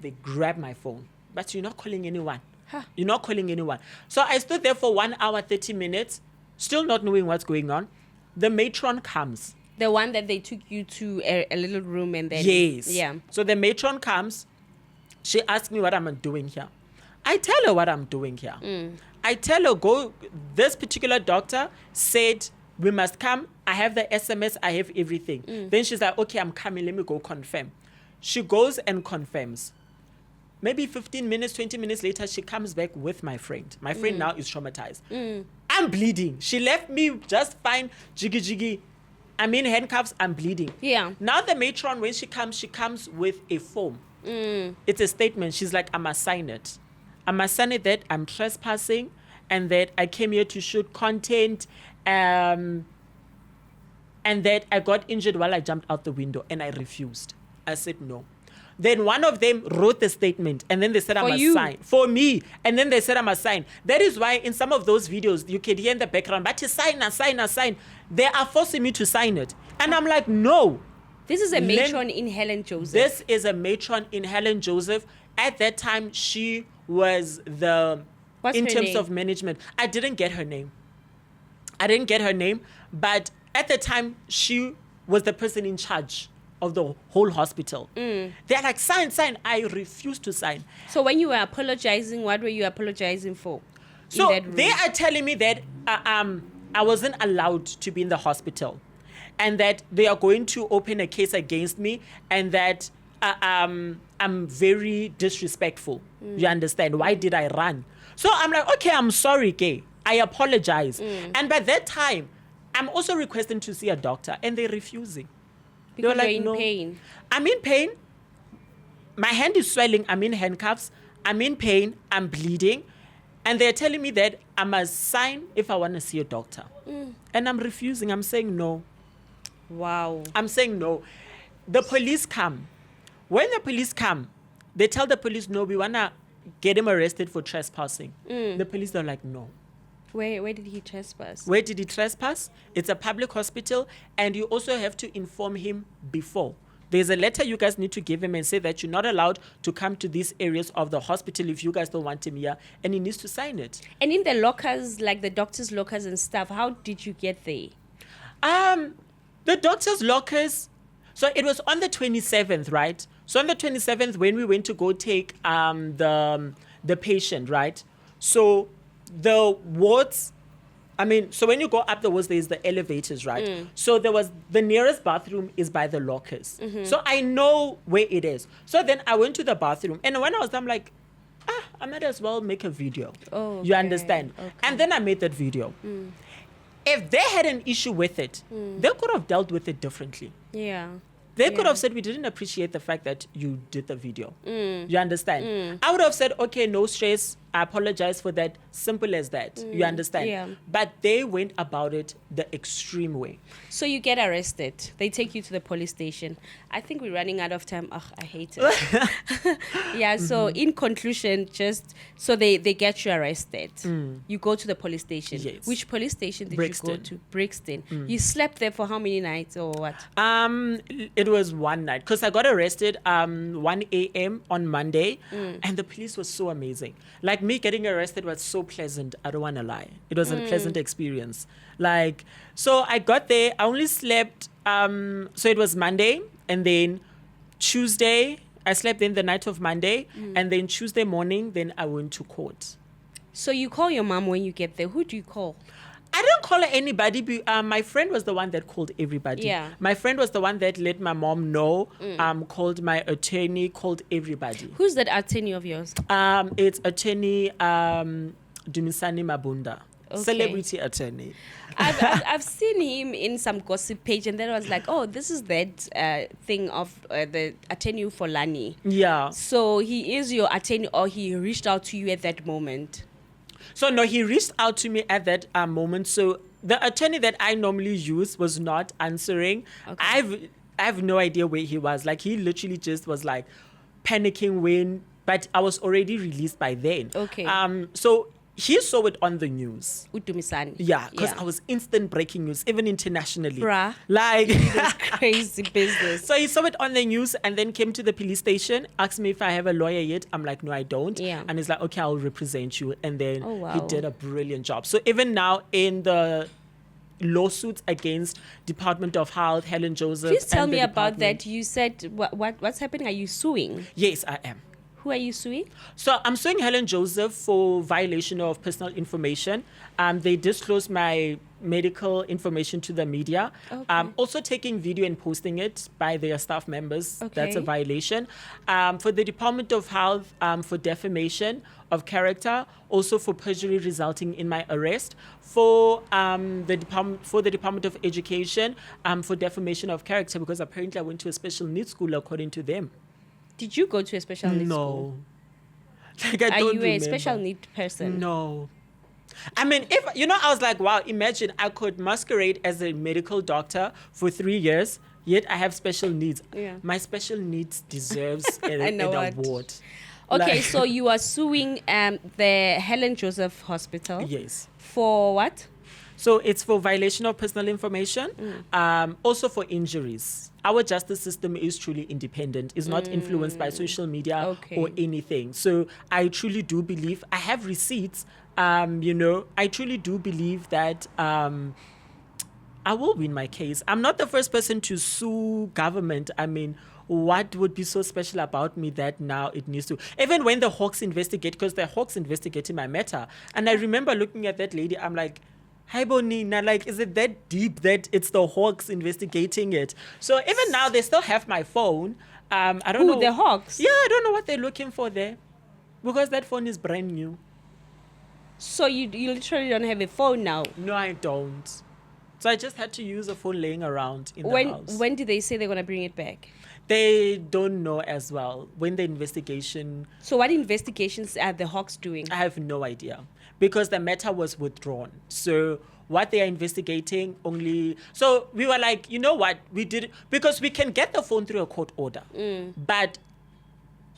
They grab my phone. But you're not calling anyone.
Huh.
You're not calling anyone. So I stood there for 1 hour, 30 minutes, still not knowing what's going on. The matron comes.
The one that they took you to a little room and then...
Yes.
Yeah.
So the matron comes. She asks me what I'm doing here. I tell her what I'm doing here. I tell her, this particular doctor said, we must come. I have the SMS. I have everything. Then she's like, okay, I'm coming. Let me go confirm. She goes and confirms. Maybe 15 minutes, 20 minutes later, she comes back with my friend. My friend now is traumatized. I'm bleeding. She left me just fine, jiggy. I'm in handcuffs, I'm bleeding.
Yeah.
Now the matron, when she comes with a form. It's a statement. She's like, I must sign it. I must sign it that I'm trespassing and that I came here to shoot content and that I got injured while I jumped out the window and I refused. I said no. Then one of them wrote the statement and then they said I must sign. For me. And then they said I must sign. That is why in some of those videos you can hear in the background, but you sign. They are forcing me to sign it. And I'm like, no.
This is a matron in Helen Joseph.
This is a matron in Helen Joseph. At that time, she was
What's
in
her
terms
name?
of management. I didn't get her name. But at the time, she was the person in charge of the whole hospital. They're like, sign. I refuse to sign.
So when you were apologizing, what were you apologizing for?
So they are telling me that I wasn't allowed to be in the hospital, and that they are going to open a case against me, and that I'm very disrespectful. You understand? Why did I run? So I'm like, okay, I'm sorry, gay. I apologize. And by that time, I'm also requesting to see a doctor, and they're refusing.
Because
They're
you're in
like, no.
pain.
I'm in pain. My hand is swelling. I'm in handcuffs. I'm in pain. I'm bleeding. And they're telling me that I must sign if I want to see a doctor. And I'm refusing. I'm saying no.
Wow.
I'm saying no. The police come. When the police come, they tell the police, no, we want to get him arrested for trespassing. The police are like, no.
Where did he trespass?
Where did he trespass? It's a public hospital, and you also have to inform him before. There's a letter you guys need to give him and say that you're not allowed to come to these areas of the hospital if you guys don't want him here, and he needs to sign it.
And in the lockers, like the doctor's lockers and stuff, how did you get there?
The doctor's lockers, so it was on the 27th, right? So on the 27th, when we went to go take the patient, right? So the wards, so when you go up the wards, there's the elevators, right? So there was, the nearest bathroom is by the lockers. So I know where it is. So then I went to the bathroom, and when I was there, I'm like, I might as well make a video.
Oh,
You
okay.
understand?
Okay.
And then I made that video. If they had an issue with it, they could have dealt with it differently.
Yeah.
They could have said, we didn't appreciate the fact that you did the video. You understand? I would have said, okay, no stress. I apologize for that. Simple as that. You understand?
Yeah.
But they went about it the extreme way.
So you get arrested. They take you to the police station. I think we're running out of time. Ugh, I hate it. Yeah, so in conclusion, so they get you arrested. You go to the police station.
Yes.
Which police station did
Brixton.
you go to? Brixton. You slept there for how many nights or what?
It was one night because I got arrested 1 a.m. on Monday, and the police was so amazing. Like, me getting arrested was so pleasant. I don't want to lie. It was a pleasant experience. Like, so I got there. I only slept. So it was Monday, and then Tuesday I slept in the night of Monday, and then Tuesday morning, then I went to court.
So you call your mom when you get there. Who do you call?
I didn't call anybody. My friend was the one that called everybody.
Yeah.
My friend was the one that let my mom know, called my attorney, called everybody.
Who's that attorney of yours?
It's attorney Dumisani Mabunda.
Okay.
Celebrity attorney.
I've seen him in some gossip page, and then I was like, oh, this is that thing of the attorney for Lani.
Yeah.
So he is your attorney, or he reached out to you at that moment?
So no, he reached out to me at that moment. So the attorney that I normally use was not answering.
Okay.
I have no idea where he was. Like, he literally just was like panicking but I was already released by then.
Okay.
So he saw it on the news.
Udumisani.
Yeah, because I was instant breaking news, even internationally.
Bruh.
Like,
That's crazy business.
so he saw it on the news and then came to the police station, asked me if I have a lawyer yet. I'm like, no, I don't.
Yeah.
And he's like, okay, I'll represent you. And then
Oh, wow.
he did a brilliant job. So even now in the lawsuits against Department of Health, Helen Joseph.
Please tell
and the
me about
department-
that. You said, what's happening? Are you suing?
Yes, I am.
Who are you suing?
So I'm suing Helen Joseph for violation of personal information. They disclosed my medical information to the media.
Okay.
Also taking video and posting it by their staff members. That's a
Okay.
violation. For the Department of Health, for defamation of character, also for perjury resulting in my arrest. For the Department of Education, for defamation of character, because apparently I went to a special needs school according to them.
Did you go to a special needs school?
No. Like, I
Are
don't
you a
remember.
special need person?
No. I mean, if, I was like, wow, imagine I could masquerade as a medical doctor for 3 years, yet I have special needs.
Yeah.
My special needs deserves
I
an
know what.
award.
Okay,
Like-
so you are suing the Helen Joseph Hospital
Yes.
for what?
So it's for violation of personal information, also for injuries. Our justice system is truly independent. It's not influenced by social media
Okay.
or anything. So I truly do believe, I have receipts, I truly do believe that I will win my case. I'm not the first person to sue government. I mean, what would be so special about me that now it needs to? Even when the Hawks investigate, because the Hawks investigating my matter. And I remember looking at that lady, I'm like, hi, Bonina, like, is it that deep that it's the Hawks investigating it? So even now, they still have my phone. I don't know.
The Hawks?
Yeah, I don't know what they're looking for there. Because that phone is brand new.
So you literally don't have a phone now?
No, I don't. So I just had to use a phone laying around in the house.
When did they say they're going to bring it back?
They don't know as well. When the investigation...
So what investigations are the Hawks doing?
I have no idea. Because the matter was withdrawn. So what they are investigating only... So we were like, you know what? We did... Because we can get the phone through a court order. But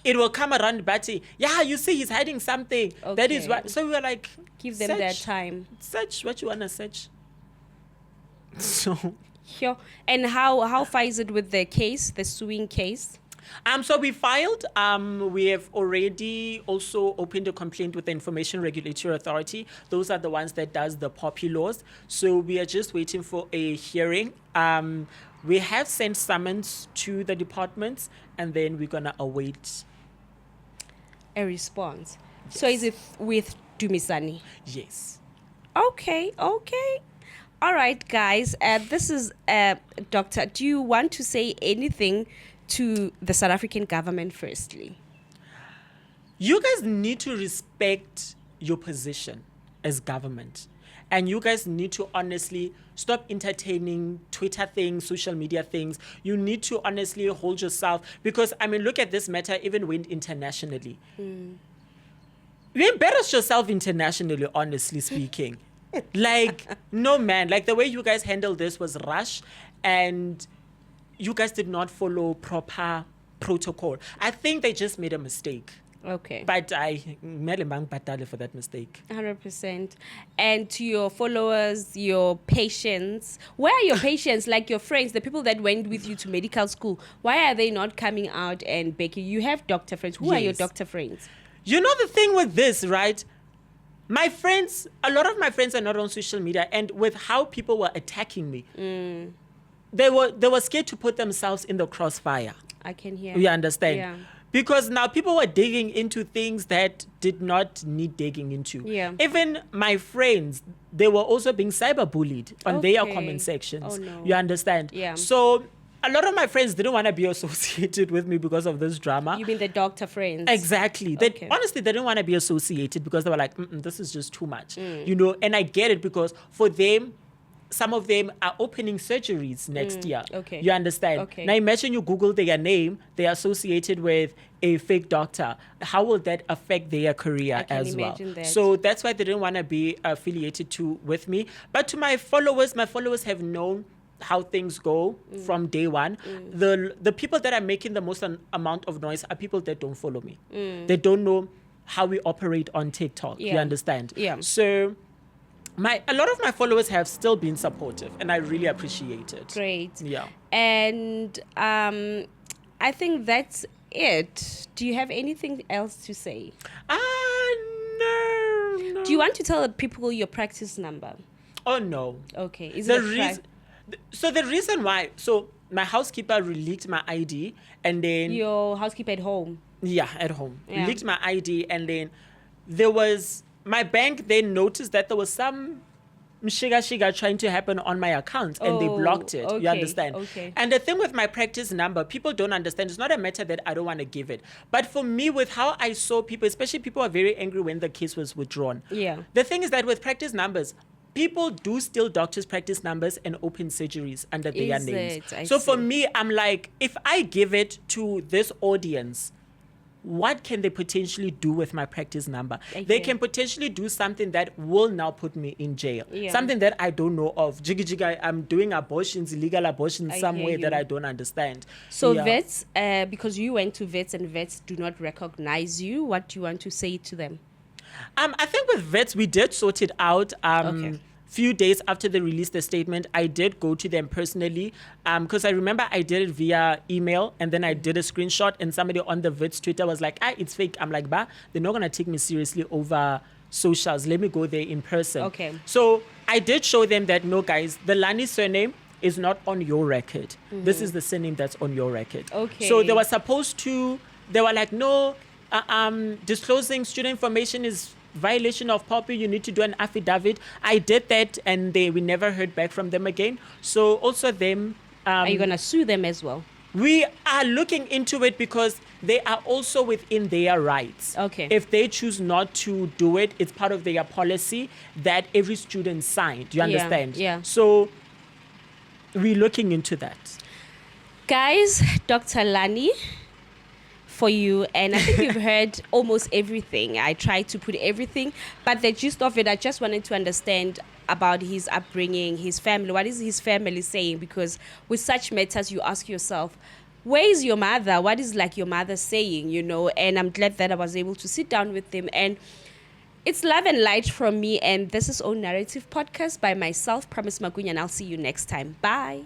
it will come around, but yeah, you see he's hiding something. Okay. That is what... So we were like...
Give them their time.
Search what you want to search. So...
Sure. And how far is it with the case, the suing case?
So we filed. We have already also opened a complaint with the Information Regulatory Authority. Those are the ones that does the POPI laws. So we are just waiting for a hearing. We have sent summons to the departments, and then we're gonna await
a response.
Yes.
So is it with Dumisani?
Yes.
Okay. All right, guys. This is Doctor. Do you want to say anything to the South African government firstly?
You guys need to respect your position as government. And you guys need to honestly stop entertaining Twitter things, social media things. You need to honestly hold yourself. Because, I mean, look at this matter, even went internationally. You embarrassed yourself internationally, honestly speaking. Like, no, man. Like, the way you guys handled this was rush. And you guys did not follow proper protocol. I think they just made a mistake.
Okay.
But I melemang batale for that mistake.
100%. And to your followers, your patients, where are your patients, like your friends, the people that went with you to medical school? Why are they not coming out and begging? You have doctor friends. Who are your doctor friends? You
know the thing with this, right? My friends, a lot of my friends are not on social media, and with how people were attacking me, they were scared to put themselves in the crossfire.
I can hear.
You understand?
Yeah.
Because now people were digging into things that did not need digging into.
Yeah.
Even my friends, they were also being cyberbullied on their comment sections.
Oh, no.
You understand?
Yeah.
So a lot of my friends didn't want to be associated with me because of this drama.
You mean the doctor friends?
Exactly. Honestly, they didn't want to be associated because they were like, this is just too much. You know, and I get it because for them, some of them are opening surgeries next year.
Okay.
You understand?
Okay.
Now imagine you Google their name, they're associated with a fake doctor. How will that affect their career as well?
That.
So that's why they didn't want to be affiliated with me. But to my followers have known how things go from day one. The people that are making the most amount of noise are people that don't follow me. They don't know how we operate on TikTok. You understand?
Yeah.
So a lot of my followers have still been supportive, and I really appreciate it.
Great.
Yeah.
And I think that's it. Do you have anything else to say?
No.
Do you want to tell the people your practice number?
Oh, no.
Okay.
So the reason why, my housekeeper leaked my ID, and then...
Your housekeeper at home?
Yeah, at home. Yeah. Leaked my ID, and then there was... My bank then noticed that there was some shiga trying to happen on my account, and they blocked it.
Okay,
you understand?
Okay.
And the thing with my practice number, people don't understand. It's not a matter that I don't want to give it. But for me, with how I saw people, especially people are very angry when the case was withdrawn.
Yeah.
The thing is that with practice numbers, people do steal doctors' practice numbers and open surgeries under their names. So for me, I'm like, if I give it to this audience, what can they potentially do with my practice number? They can potentially do something that will now put me in jail. Yeah. Something that I don't know of. Jiggy, I'm doing abortions, illegal abortions somewhere that I don't understand.
So vets, because you went to vets and vets do not recognize you, what do you want to say to them?
I think with vets, we did sort it out. Few days after they released the statement, I did go to them personally because I remember I did it via email, and then I did a screenshot, and somebody on the Vets Twitter was like, it's fake. I'm like, they're not going to take me seriously over socials. Let me go there in person.
Okay.
So I did show them that, no, guys, the Lani surname is not on your record. This is the surname that's on your record.
Okay.
So they were supposed to, they were like, no, disclosing student information is violation of POPI. You need to do an affidavit. I did that, and we never heard back from them again. So also them.
Are you going to sue them as well?
We are looking into it because they are also within their rights.
Okay.
If they choose not to do it, it's part of their policy that every student signed. You understand?
Yeah.
So we're looking into that.
Guys, Dr. Lani, for you, and I think you've heard almost everything. I tried to put everything, but the gist of it, I just wanted to understand about his upbringing, his family. What is his family saying? Because with such matters, you ask yourself, where is your mother? What is like your mother saying, you know? And I'm glad that I was able to sit down with him. And it's love and light from me. And this is Own Narrative Podcast by myself, Promise Magunya, and I'll see you next time. Bye.